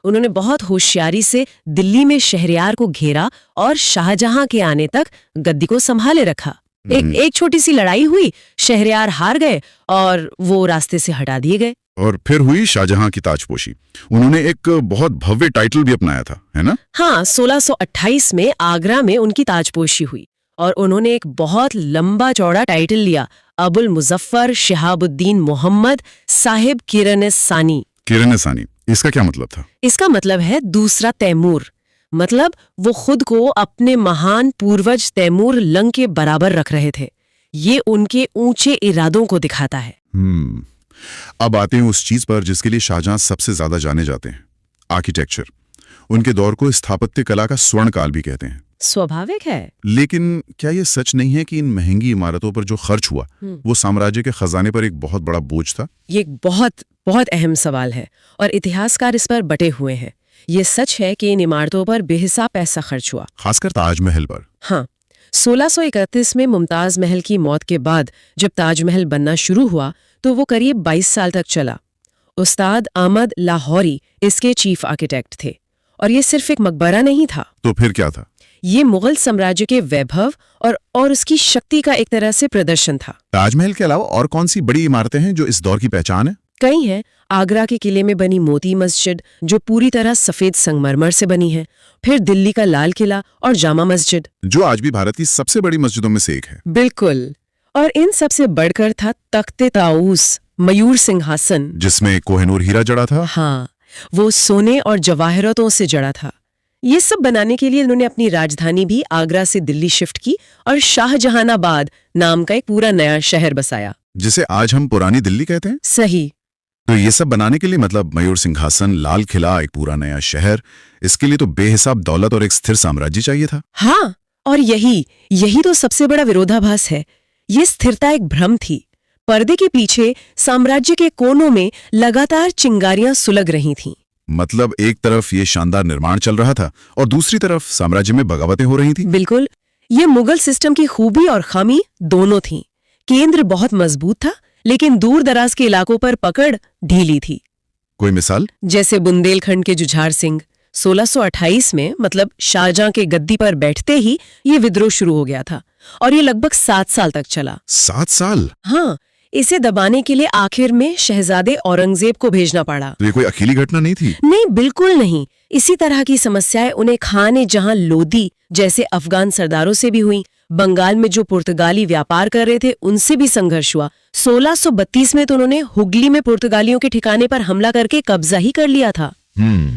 उन्होंने बहुत होशियारी से दिल्ली में शहरयार को घेरा और शाहजहां के आने तक गद्दी को संभाले रखा। एक छोटी सी लड़ाई हुई, शहरयार हार गए और वो रास्ते से हटा दिए गए। और फिर हुई शाहजहां की ताजपोशी। उन्होंने एक बहुत भव्य टाइटल भी अपनाया था, है ना? हाँ, 1628 में आगरा में उनकी ताजपोशी हुई और उन्होंने एक बहुत लंबा चौड़ा टाइटल लिया, अबुल मुजफ्फर शिहाबुद्दीन मोहम्मद साहिब किरन-ए-सानी। किरन-ए-सानी, इसका क्या मतलब था? इसका मतलब है दूसरा तैमूर। मतलब वो खुद को अपने महान पूर्वज तैमूर लंग के बराबर रख रहे थे। ये उनके ऊंचे इरादों को दिखाता है। अब आते हैं उस चीज पर जिसके लिए शाहजहां सबसे ज्यादा जाने जाते हैं, आर्किटेक्चर। उनके दौर को स्थापत्य कला का स्वर्ण काल भी कहते हैं। स्वाभाविक है। लेकिन क्या ये सच नहीं है कि इन महंगी इमारतों पर जो खर्च हुआ वो साम्राज्य के खजाने पर एक बहुत बड़ा बोझ था? ये एक बहुत बहुत अहम सवाल है और इतिहासकार इस पर बटे हुए हैं। ये सच है कि इन इमारतों पर बेहिसाब पैसा खर्च हुआ, खासकर ताजमहल पर। हाँ, 1631 में मुमताज महल की मौत के बाद जब ताजमहल बनना शुरू हुआ तो वो करीब 22 साल तक चला। उस्ताद अहमद लाहौरी इसके चीफ आर्किटेक्ट थे और ये सिर्फ एक मकबरा नहीं था। तो फिर क्या था? ये मुगल साम्राज्य के वैभव और उसकी शक्ति का एक तरह से प्रदर्शन था। ताजमहल के अलावा और कौन सी बड़ी इमारतें हैं जो इस दौर की पहचान है? कई हैं। आगरा के किले में बनी मोती मस्जिद जो पूरी तरह सफेद संगमरमर से बनी है, फिर दिल्ली का लाल किला और जामा मस्जिद जो आज भी भारत की सबसे बड़ी मस्जिदों में से एक है। बिल्कुल। और इन सबसे बढ़कर था तख्ते ताऊस, मयूर सिंहासन, जिसमें कोहिनूर हीरा जड़ा था। हाँ, वो सोने और जवाहरातों से जड़ा था। ये सब बनाने के लिए उन्होंने अपनी राजधानी भी आगरा से दिल्ली शिफ्ट की और शाहजहानाबाद नाम का एक पूरा नया शहर बसाया, जिसे आज हम पुरानी दिल्ली कहते हैं। सही। तो ये सब बनाने के लिए मतलब मयूर सिंहासन, लाल किला, एक पूरा नया शहर, इसके लिए तो बेहिसाब दौलत और एक स्थिर साम्राज्य चाहिए था। हाँ, और यही तो सबसे बड़ा विरोधाभास है। ये स्थिरता एक भ्रम थी। पर्दे के पीछे साम्राज्य के कोनों में लगातार चिंगारियां सुलग रही थीं। मतलब एक तरफ ये शानदार निर्माण चल रहा था और दूसरी तरफ साम्राज्य में बगावतें हो रही थीं। बिल्कुल। ये मुगल सिस्टम की खूबी और खामी दोनों थीं। केंद्र बहुत मजबूत था, लेकिन दूर दराज के इलाकों पर पकड़ ढीली थी। कोई मिसाल? जैसे बुंदेलखंड के जुझार सिंह 1628 में, मतलब शाहजहां के गद्दी पर बैठते ही ये विद्रोह शुरू हो गया था और ये लगभग 7 साल तक चला। 7 साल? हाँ, इसे दबाने के लिए आखिर में शहजादे औरंगजेब को भेजना पड़ा। तो ये कोई अकेली घटना नहीं थी? नहीं, बिल्कुल नहीं। इसी तरह की समस्याएं उन्हें खान जहां लोदी जैसे अफगान सरदारों से भी हुई। बंगाल में जो पुर्तगाली व्यापार कर रहे थे उनसे भी संघर्ष हुआ। 1632 में तो उन्होंने हुगली में पुर्तगालियों के ठिकाने पर हमला करके कब्जा ही कर लिया था।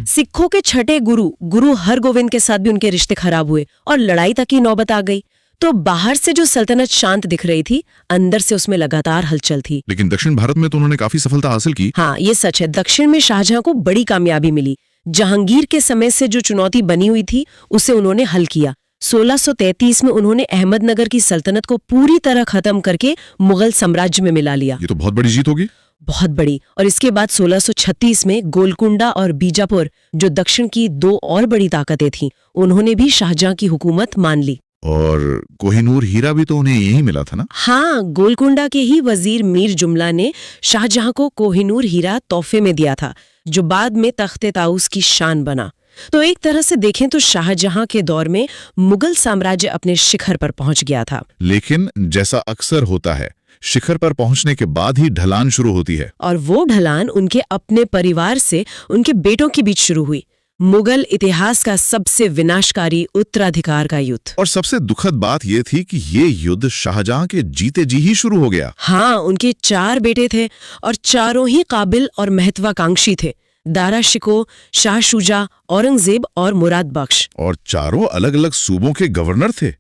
सिखों के छठे गुरु हरगोविंद के साथ भी उनके रिश्ते खराब हुए और लड़ाई तक की नौबत आ गई। तो बाहर से जो सल्तनत शांत दिख रही थी, अंदर से उसमें लगातार हलचल थी। लेकिन दक्षिण भारत में तो उन्होंने काफी सफलता हासिल की। हाँ, ये सच है। दक्षिण में शाहजहां को बड़ी कामयाबी मिली। जहांगीर के समय से जो चुनौती बनी हुई थी उसे उन्होंने हल किया। 1633 में उन्होंने अहमदनगर की सल्तनत को पूरी तरह खत्म करके मुगल साम्राज्य में मिला लिया। ये तो बहुत बड़ी जीत होगी। बहुत बड़ी। और इसके बाद 1636 में गोलकुंडा और बीजापुर, जो दक्षिण की 2 और बड़ी ताकतें थीं, उन्होंने भी शाहजहां की हुकूमत मान ली। और कोहिनूर हीरा भी तो उन्हें यही मिला था ना? हाँ, गोलकुंडा के ही वजीर मीर जुमला ने शाहजहां को कोहिनूर हीरा तोहफे में दिया था, जो बाद में तख्ते ताऊस की शान बना। तो एक तरह से देखें तो शाहजहां के दौर में मुगल साम्राज्य अपने शिखर पर पहुंच गया था। लेकिन जैसा अक्सर होता है, शिखर पर पहुंचने के बाद ही ढलान शुरू होती है। और वो ढलान उनके अपने परिवार से उनके बेटों के बीच शुरू हुई। मुगल इतिहास का सबसे विनाशकारी उत्तराधिकार का युद्ध। और सबसे दुखद बात यह थी कि ये युद्ध शाहजहां के जीते जी ही शुरू हो गया। हाँ, उनके 4 बेटे थे और चारों ही काबिल और महत्वाकांक्षी थे। दारा शिको, शाह शुजा, औरंगजेब और मुराद बख्श। और चारों अलग अलग सूबों के गवर्नर थे।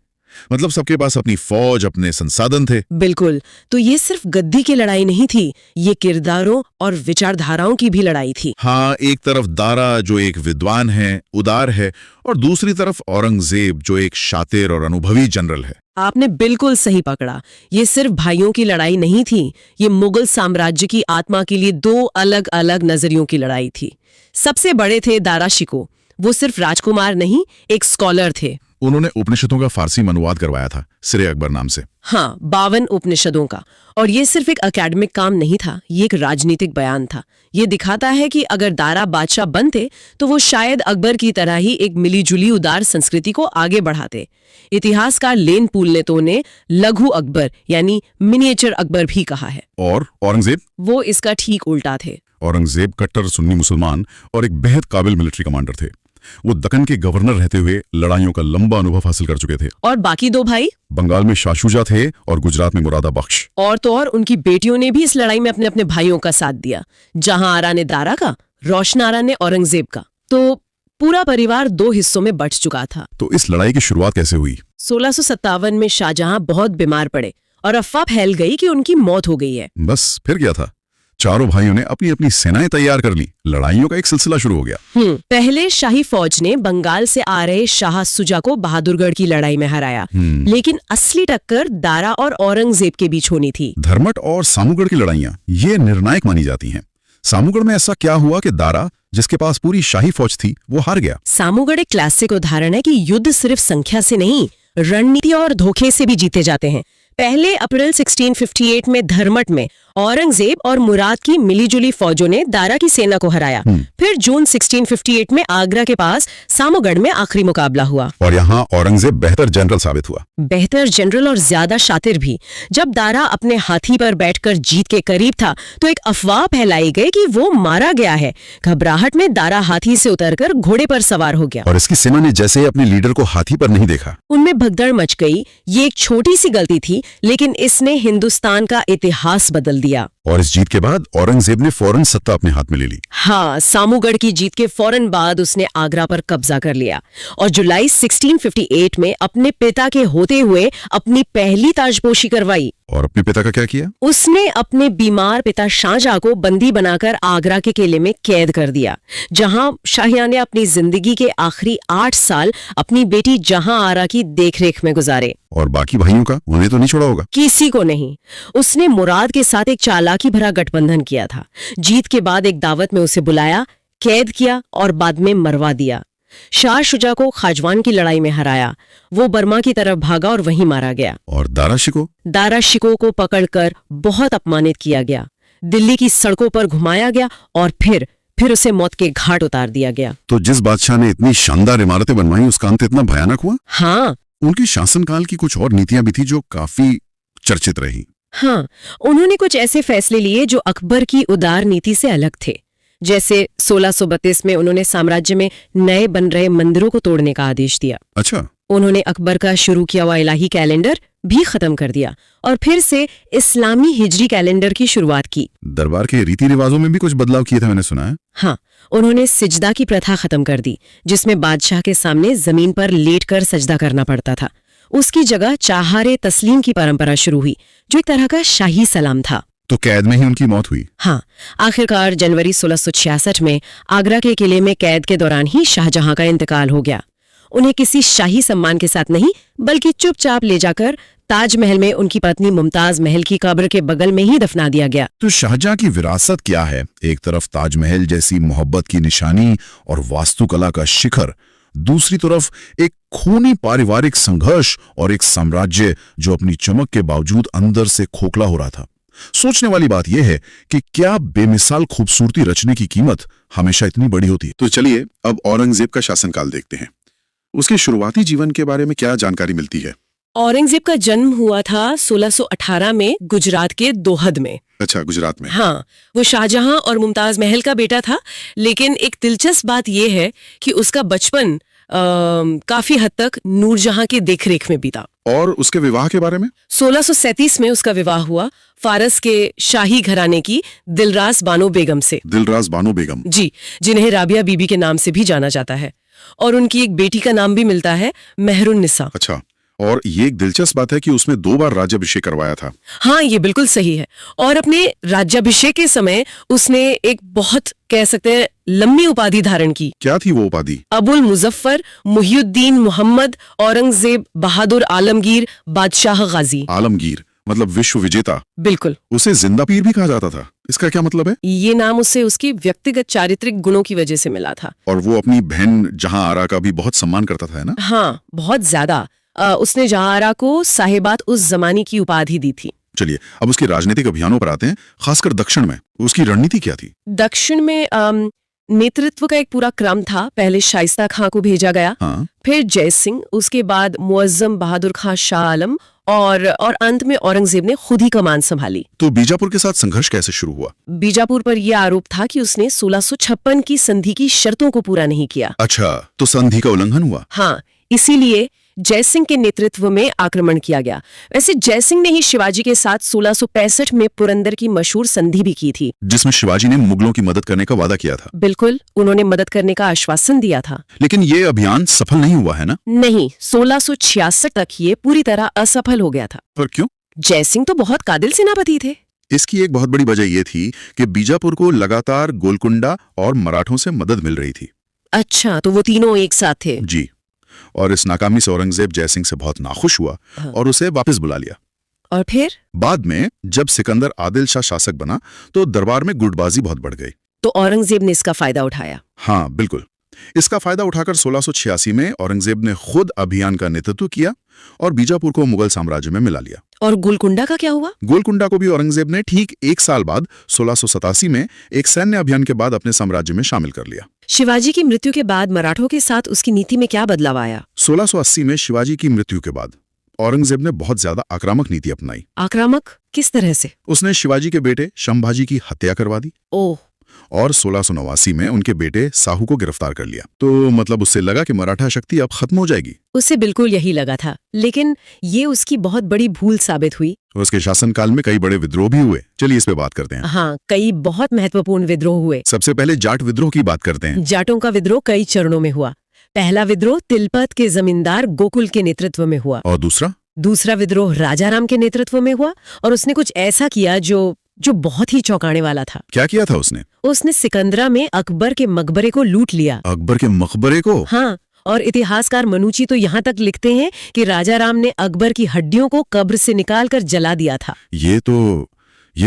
मतलब सबके पास अपनी फौज, अपने संसाधन थे। बिल्कुल। तो ये सिर्फ गद्दी की लड़ाई नहीं थी, ये किरदारों और विचारधाराओं की भी लड़ाई थी। हाँ, एक तरफ दारा जो एक विद्वान है, उदार है, और दूसरी तरफ औरंगजेब जो एक शातिर और अनुभवी जनरल है। आपने बिल्कुल सही पकड़ा। ये सिर्फ भाइयों की लड़ाई नहीं थी, ये मुगल साम्राज्य की आत्मा के लिए 2 अलग अलग नजरियों की लड़ाई थी। सबसे बड़े थे दारा शिको। वो सिर्फ राजकुमार नहीं, एक स्कॉलर थे। उन्होंने उपनिषदों का फारसी में अनुवाद करवाया था, सिरे अकबर नाम से। हाँ, 52 उपनिषदों का। और ये सिर्फ एक एकेडमिक काम नहीं था, ये एक राजनीतिक बयान था। ये दिखाता है कि अगर दारा बादशाह बनते तो वो शायद अकबर की तरह ही एक मिलीजुली उदार संस्कृति को आगे बढ़ाते। इतिहासकार लेन पूल ने तो उन्हें लघु अकबर यानी मिनिएचर अकबर भी कहा है। और औरंगजेब? वो इसका ठीक उल्टा थे। औरंगजेब कट्टर सुन्नी मुसलमान और एक बेहद काबिल मिलिट्री कमांडर थे। वो दक्कन के गवर्नर रहते हुए लड़ाइयों का लंबा अनुभव हासिल कर चुके थे। और बाकी 2 भाई? बंगाल में शाह शुजा थे और गुजरात में मुरादा बख्श। और तो और उनकी बेटियों ने भी इस लड़ाई में अपने अपने भाइयों का साथ दिया। जहां आरा ने दारा का, रोशन आरा ने औरंगजेब का। तो पूरा परिवार 2 हिस्सों में बंट चुका था। तो इस लड़ाई की शुरुआत कैसे हुई? 1657 में शाहजहां बहुत बीमार पड़े और अफवाह फैल गई कि उनकी मौत हो गई है। बस फिर क्या था? चारों भाइयों ने अपनी अपनी सेनाएं तैयार कर ली। लड़ाइयों का एक सिलसिला शुरू हो गया। पहले शाही फौज ने बंगाल से आ रहे शाह सुजा को बहादुरगढ़ की लड़ाई में हराया। लेकिन असली टक्कर दारा और औरंगजेब के बीच होनी थी। धर्मट और सामूगढ़ की लड़ाइयां ये निर्णायक मानी जाती हैं। सामूगढ़ में ऐसा क्या हुआ कि दारा, जिसके पास पूरी शाही फौज थी, वो हार गया? सामूगढ़ एक क्लासिक उदाहरण है कि युद्ध सिर्फ संख्या से नहीं रणनीति और धोखे से भी जीते जाते हैं। पहले अप्रैल 1658 में धर्मट में औरंगजेब और मुराद की मिलीजुली फौजों ने दारा की सेना को हराया। फिर जून 1658 में आगरा के पास सामोगढ़ में आखिरी मुकाबला हुआ और यहाँ औरंगजेब बेहतर जनरल साबित हुआ। बेहतर जनरल और ज्यादा शातिर भी। जब दारा अपने हाथी पर बैठकर जीत के करीब था तो एक अफवाह फैलाई गई कि वो मारा गया है। घबराहट में दारा हाथी से उतरकर घोड़े पर सवार हो गया और इसकी सेना ने जैसे ही अपने लीडर को हाथी पर नहीं देखा, उनमें भगदड़ मच गई। ये एक छोटी सी गलती थी, लेकिन इसने हिंदुस्तान का इतिहास बदल दिया। और इस जीत के बाद औरंगजेब ने फौरन सत्ता अपने हाथ में ले ली। हाँ, सामूगढ़ की जीत के फौरन बाद उसने आगरा पर कब्जा कर लिया और जुलाई 1658 में अपने पिता के होते हुए अपनी पहली ताजपोशी करवाई। और अपने पिता का क्या किया? उसने अपने बीमार पिता शाहजहां को बंदी बनाकर आगरा के किले में कैद कर दिया, जहां शाहजहां ने अपनी जिंदगी के आखिरी 8 साल अपनी बेटी जहां आरा की देखरेख में गुजारे। और बाकी भाइयों का? उन्हें तो नहीं छोड़ा होगा। किसी को नहीं। उसने मुराद के साथ एक चालाकी भरा गठबंधन किया था। जीत के बाद एक दावत में उसे बुलाया, कैद किया और बाद में मरवा दिया। शाह शुजा को खाजवान की लड़ाई में हराया। वो बर्मा की तरफ भागा और वहीं मारा गया। और दारा शिकोह को पकड़कर बहुत अपमानित किया गया, दिल्ली की सड़कों पर घुमाया गया और फिर उसे मौत के घाट उतार दिया गया। तो जिस बादशाह ने इतनी शानदार इमारतें बनवाई, उसका अंत इतना भयानक हुआ? हाँ। उनकी शासनकाल की कुछ और नीतियां भी थी जो काफी चर्चित रही। हाँ, उन्होंने कुछ ऐसे फैसले लिए जो अकबर की उदार नीति से अलग थे। जैसे 1632 में उन्होंने साम्राज्य में नए बन रहे मंदिरों को तोड़ने का आदेश दिया। अच्छा। उन्होंने अकबर का शुरू किया हुआ इलाही कैलेंडर भी खत्म कर दिया और फिर से इस्लामी हिजरी कैलेंडर की शुरुआत की। दरबार के रीति रिवाजों में भी कुछ बदलाव किए थे, मैंने सुना है। हाँ, उन्होंने सिजदा की प्रथा खत्म कर दी, जिसमें बादशाह के सामने जमीन पर लेटकर सजदा करना पड़ता था। उसकी जगह चाहारे तस्लीम की परंपरा शुरू हुई, जो एक तरह का शाही सलाम था। तो कैद में ही उनकी मौत हुई? हाँ, आखिरकार जनवरी 1666 में आगरा के किले में कैद के दौरान ही शाहजहां का इंतकाल हो गया। उन्हें किसी शाही सम्मान के साथ नहीं, बल्कि चुपचाप ले जाकर ताजमहल में उनकी पत्नी मुमताज महल की कब्र के बगल में ही दफना दिया गया। तो शाहजहां की विरासत क्या है? एक तरफ ताजमहल जैसी मोहब्बत की निशानी और वास्तुकला का शिखर, दूसरी तरफ एक खूनी पारिवारिक संघर्ष और एक साम्राज्य जो अपनी चमक के बावजूद अंदर से खोखला हो रहा था। सोचने वाली बात यह है कि क्या बेमिसाल खूबसूरती रचने की कीमत हमेशा इतनी बड़ी होती है? तो चलिए अब औरंगजेब का शासनकाल देखते हैं। उसके शुरुआती जीवन के बारे में क्या जानकारी मिलती है? औरंगजेब का जन्म हुआ था 1618 में गुजरात के दोहद में। अच्छा, गुजरात में। हाँ, वो शाहजहां और मुमताज महल का बेटा था, लेकिन एक दिलचस्प बात यह है कि उसका बचपन काफी हद तक नूरजहां की देखरेख में बीता। और उसके विवाह के बारे में? 1637 में उसका विवाह हुआ फारस के शाही घराने की दिलरास बानो बेगम से। दिलरास बानो बेगम? जी, जिन्हें राबिया बीबी के नाम से भी जाना जाता है। और उनकी एक बेटी का नाम भी मिलता है, मेहरुन्निसा। अच्छा, और ये एक दिलचस्प बात है कि उसने 2 बार राज्याभिषेक करवाया था। हाँ, ये बिल्कुल सही है। और अपने राज्याभिषेक के समय उसने एक बहुत, कह सकते हैं, लंबी उपाधि धारण की। क्या थी वो उपाधि? अबुल मुजफ्फर मुहियुद्दीन मोहम्मद औरंगजेब बहादुर आलमगीर बादशाह गाजी। आलमगीर मतलब विश्व विजेता। बिल्कुल। उसे जिंदा पीर भी कहा जाता था। इसका क्या मतलब है? ये नाम उसे उसकी व्यक्तिगत चारित्रिक गुणों की वजह से मिला था। और वो अपनी बहन जहां आरा का भी बहुत सम्मान करता था, है ना? हाँ, बहुत ज्यादा। उसने जहांआरा को साहिबात उस जमाने की उपाधि दी थी। चलिए अब उसके राजनीतिक अभियानों पर आते हैं, खासकर दक्षिण में। उसकी रणनीति क्या थी? दक्षिण में नेतृत्व का एक पूरा क्रम था। पहले शाइस्ता खां को भेजा गया, हाँ। फिर जय सिंह, उसके बाद मुअज्जम बहादुर खां शाह आलम और अंत में औरंगजेब ने खुद ही कमान संभाली। तो बीजापुर के साथ संघर्ष कैसे शुरू हुआ? बीजापुर पर यह आरोप था कि उसने 1656 की संधि की शर्तों को पूरा नहीं किया। अच्छा, तो संधि का उल्लंघन हुआ? हाँ, इसीलिए जयसिंह के नेतृत्व में आक्रमण किया गया। वैसे जयसिंह ने ही शिवाजी के साथ 1665 में पुरंदर की मशहूर संधि भी की थी, जिसमें शिवाजी ने मुगलों की मदद करने का वादा किया था। बिल्कुल, उन्होंने मदद करने का आश्वासन दिया था। लेकिन ये अभियान सफल नहीं हुआ, है ना? नहीं, 1666 तक ये पूरी तरह असफल हो गया था। पर क्यों? जयसिंह तो बहुत काबिल सेनापति थे। इसकी एक बहुत बड़ी वजह यह थी कि बीजापुर को लगातार गोलकुंडा और मराठों से मदद मिल रही थी। अच्छा, तो वो तीनों एक साथ थे। जी, और इस नाकामी से औरंगजेब जयसिंह से बहुत नाखुश हुआ और उसे वापस बुला लिया। और फिर बाद में जब सिकंदर आदिल शाह शासक बना तो दरबार में गुटबाजी बहुत बढ़ गई। तो औरंगजेब ने इसका फायदा उठाया। हाँ, बिल्कुल। इसका फायदा उठाकर 1686 में औरंगजेब ने खुद अभियान का नेतृत्व किया और बीजापुर को मुगल साम्राज्य में मिला लिया। और गोलकुंडा का क्या हुआ? गोलकुंडा को भी औरंगजेब ने ठीक 1 साल बाद 1687 में एक सैन्य अभियान के बाद अपने साम्राज्य में शामिल कर लिया। शिवाजी की मृत्यु के बाद मराठों के साथ उसकी नीति में क्या बदलाव आया? 1680 में शिवाजी की मृत्यु के बाद औरंगजेब ने बहुत ज्यादा आक्रामक नीति अपनाई। आक्रामक किस तरह से? उसने शिवाजी के बेटे संभाजी की हत्या करवा दी ओह, और 1689 में उनके बेटे साहू को गिरफ्तार कर लिया। तो मतलब उससे लगा कि मराठा शक्ति अब खत्म हो जाएगी। उसे बिल्कुल यही लगा था, लेकिन ये उसकी बहुत बड़ी भूल साबित हुई। उसके शासनकाल में कई बड़े विद्रोह भी हुए। चलिए इस पे बात करते हैं। हाँ, कई बहुत महत्वपूर्ण विद्रोह हुए। सबसे पहले जाट विद्रोह की बात करते हैं। जाटों का विद्रोह कई चरणों में हुआ। पहला विद्रोह तिलपत के जमींदार गोकुल के नेतृत्व में हुआ। और दूसरा विद्रोह राजाराम के नेतृत्व में हुआ, और उसने कुछ ऐसा किया जो बहुत ही चौंकाने वाला था। क्या किया था उसने? उसने सिकंदरा में अकबर के मकबरे को लूट लिया। अकबर के मकबरे को? हाँ, और इतिहासकार मनुची तो यहाँ तक लिखते हैं कि राजाराम ने अकबर की हड्डियों को कब्र से निकालकर जला दिया था। ये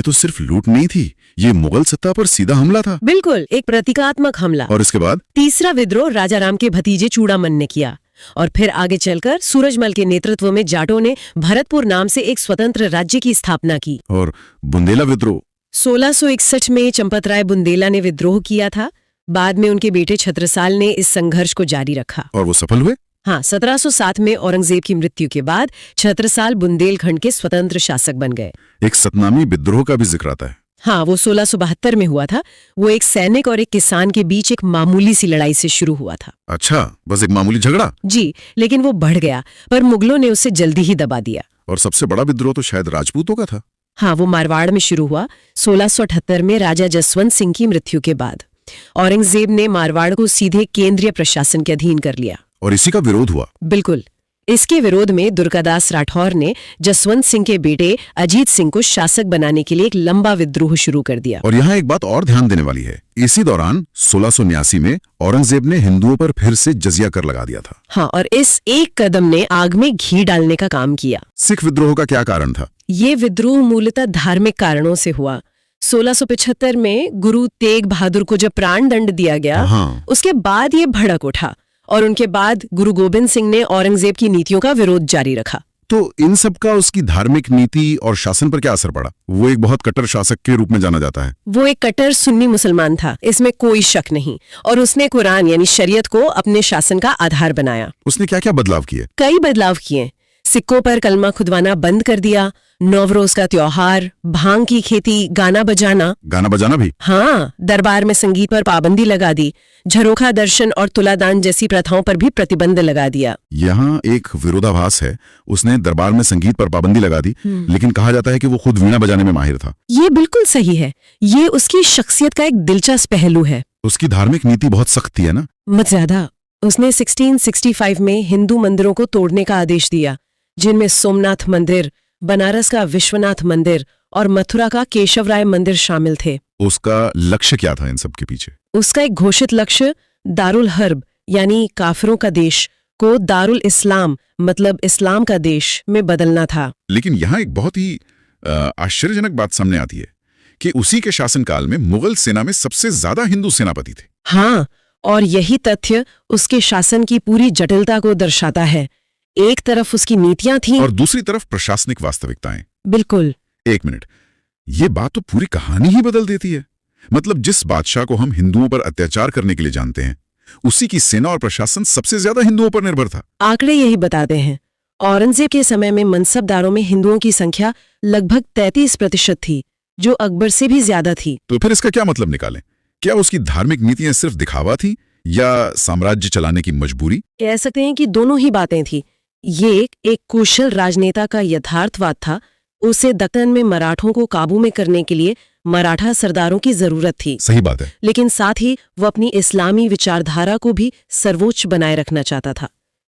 तो सिर्फ लूट नहीं थी, ये मुगल सत्ता पर सीधा हमला था। बिल्कुल, एक प्रतीकात्मक हमला। और इसके बाद तीसरा विद्रोह राजाराम के भतीजे चूड़ामन ने किया, और फिर आगे चलकर सूरजमल के नेतृत्व में जाटों ने भरतपुर नाम से एक स्वतंत्र राज्य की स्थापना की। और बुंदेला विद्रोह 1661 में चंपतराय बुंदेला ने विद्रोह किया था। बाद में उनके बेटे छत्रसाल ने इस संघर्ष को जारी रखा और वो सफल हुए। हाँ, 1707 में औरंगजेब की मृत्यु के बाद छत्रसाल बुंदेलखंड के स्वतंत्र शासक बन गए। एक सतनामी विद्रोह का भी जिक्र आता है। हाँ, वो 1672 में हुआ था। वो एक सैनिक और एक किसान के बीच एक मामूली सी लड़ाई से शुरू हुआ था। अच्छा, बस एक मामूली झगड़ा? जी, लेकिन वो बढ़ गया, पर मुगलों ने उसे जल्दी ही दबा दिया। और सबसे बड़ा विद्रोह तो शायद राजपूतों का था। हाँ, वो मारवाड़ में शुरू हुआ 1678 में राजा जसवंत सिंह की मृत्यु के बाद। औरंगजेब ने मारवाड़ को सीधे केंद्रीय प्रशासन के अधीन कर लिया और इसी का विरोध हुआ। बिल्कुल, इसके विरोध में दुर्गादास राठौर ने जसवंत सिंह के बेटे अजीत सिंह को शासक बनाने के लिए एक लंबा विद्रोह शुरू कर दिया। और यहाँ एक बात और ध्यान देने वाली है, इसी दौरान 1689 में औरंगजेब ने हिंदुओं पर फिर से जजिया कर लगा दिया था। हाँ, और इस एक कदम ने आग में घी डालने का काम किया। सिख विद्रोह का क्या कारण था? ये विद्रोह मूलतः धार्मिक कारणों से हुआ। 1675 में गुरु तेग बहादुर को जब प्राण दंड दिया गया, उसके बाद ये भड़क उठा, और उनके बाद गुरु गोबिंद सिंह ने औरंगजेब की नीतियों का विरोध जारी रखा। तो इन सब का उसकी धार्मिक नीति और शासन पर क्या असर पड़ा? वो एक बहुत कट्टर शासक के रूप में जाना जाता है। वो एक कट्टर सुन्नी मुसलमान था, इसमें कोई शक नहीं, और उसने कुरान यानी शरीयत को अपने शासन का आधार बनाया। उसने क्या क्या बदलाव किए? कई बदलाव किए। सिक्कों पर कलमा खुदवाना बंद कर दिया, नवरोज का त्योहार, भांग की खेती, गाना बजाना भी? हाँ, दरबार में संगीत पर पाबंदी लगा दी, झरोखा दर्शन और तुलादान जैसी प्रथाओं पर भी प्रतिबंध लगा दिया। यहाँ एक विरोधाभास है, उसने दरबार में संगीत पर पाबंदी लगा दी, लेकिन कहा जाता है कि वो खुद वीणा बजाने में माहिर था। ये बिल्कुल सही है, ये उसकी शख्सियत का एक दिलचस्प पहलू है। उसकी धार्मिक नीति बहुत सख्त थी, है ना? मत ज्यादा। उसने 1665 में हिंदू मंदिरों को तोड़ने का आदेश दिया, जिनमें सोमनाथ मंदिर, बनारस का विश्वनाथ मंदिर और मथुरा का केशवराय मंदिर शामिल थे। उसका लक्ष्य क्या था इन सब के पीछे? उसका एक घोषित लक्ष्य दारुल हर्ब यानी काफिरों का देश को दारुल इस्लाम मतलब इस्लाम का देश में बदलना था। लेकिन यहाँ एक बहुत ही आश्चर्यजनक बात सामने आती है कि उसी के शासनकाल में मुगल सेना में सबसे ज्यादा हिंदू सेनापति थे। हाँ, और यही तथ्य उसके शासन की पूरी जटिलता को दर्शाता है। एक तरफ उसकी नीतियां थीं और दूसरी तरफ प्रशासनिक वास्तविकताएं। बिल्कुल। एक मिनट, ये बात तो पूरी कहानी ही बदल देती है। मतलब जिस बादशाह को हम हिंदुओं पर अत्याचार करने के लिए जानते हैं, उसी की सेना और प्रशासन सबसे ज्यादा हिंदुओं पर निर्भर था। आंकड़े यही बताते हैं। औरंगजेब के समय में मनसबदारों में हिंदुओं की संख्या लगभग 33% थी, जो अकबर से भी ज्यादा थी। तो फिर इसका क्या मतलब निकालें? क्या उसकी धार्मिक नीतियां सिर्फ दिखावा थी या साम्राज्य चलाने की मजबूरी? कह सकते हैं कि दोनों ही बातें थी। ये एक कुशल राजनेता का यथार्थवाद था। उसे दक्कन में मराठों को काबू में करने के लिए मराठा सरदारों की जरूरत थी। सही बात है। लेकिन साथ ही वो अपनी इस्लामी विचारधारा को भी सर्वोच्च बनाए रखना चाहता था।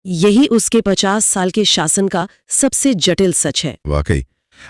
यही उसके 50 साल के शासन का सबसे जटिल सच है। वाकई।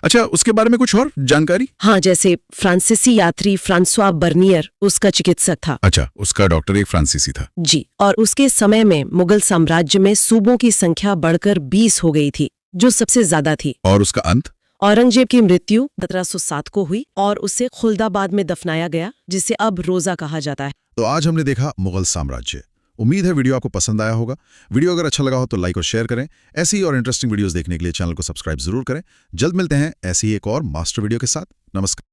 अच्छा, उसके बारे में कुछ और जानकारी? हाँ, जैसे फ्रांसीसी यात्री फ्रांसवा बर्नियर उसका चिकित्सक था। अच्छा, उसका डॉक्टर एक फ्रांसीसी था। जी, और उसके समय में मुगल साम्राज्य में सूबों की संख्या बढ़कर 20 हो गई थी, जो सबसे ज्यादा थी। और उसका अंत? औरंगजेब की मृत्यु 1707 को हुई और उसे खुल्दाबाद में दफनाया गया, जिसे अब रोजा कहा जाता है। तो आज हमने देखा मुगल साम्राज्य, उम्मीद है वीडियो आपको पसंद आया होगा। वीडियो अगर अच्छा लगा हो तो लाइक और शेयर करें। ऐसी ही और इंटरेस्टिंग वीडियोस देखने के लिए चैनल को सब्सक्राइब जरूर करें। जल्द मिलते हैं ऐसी ही एक और मास्टर वीडियो के साथ। नमस्कार।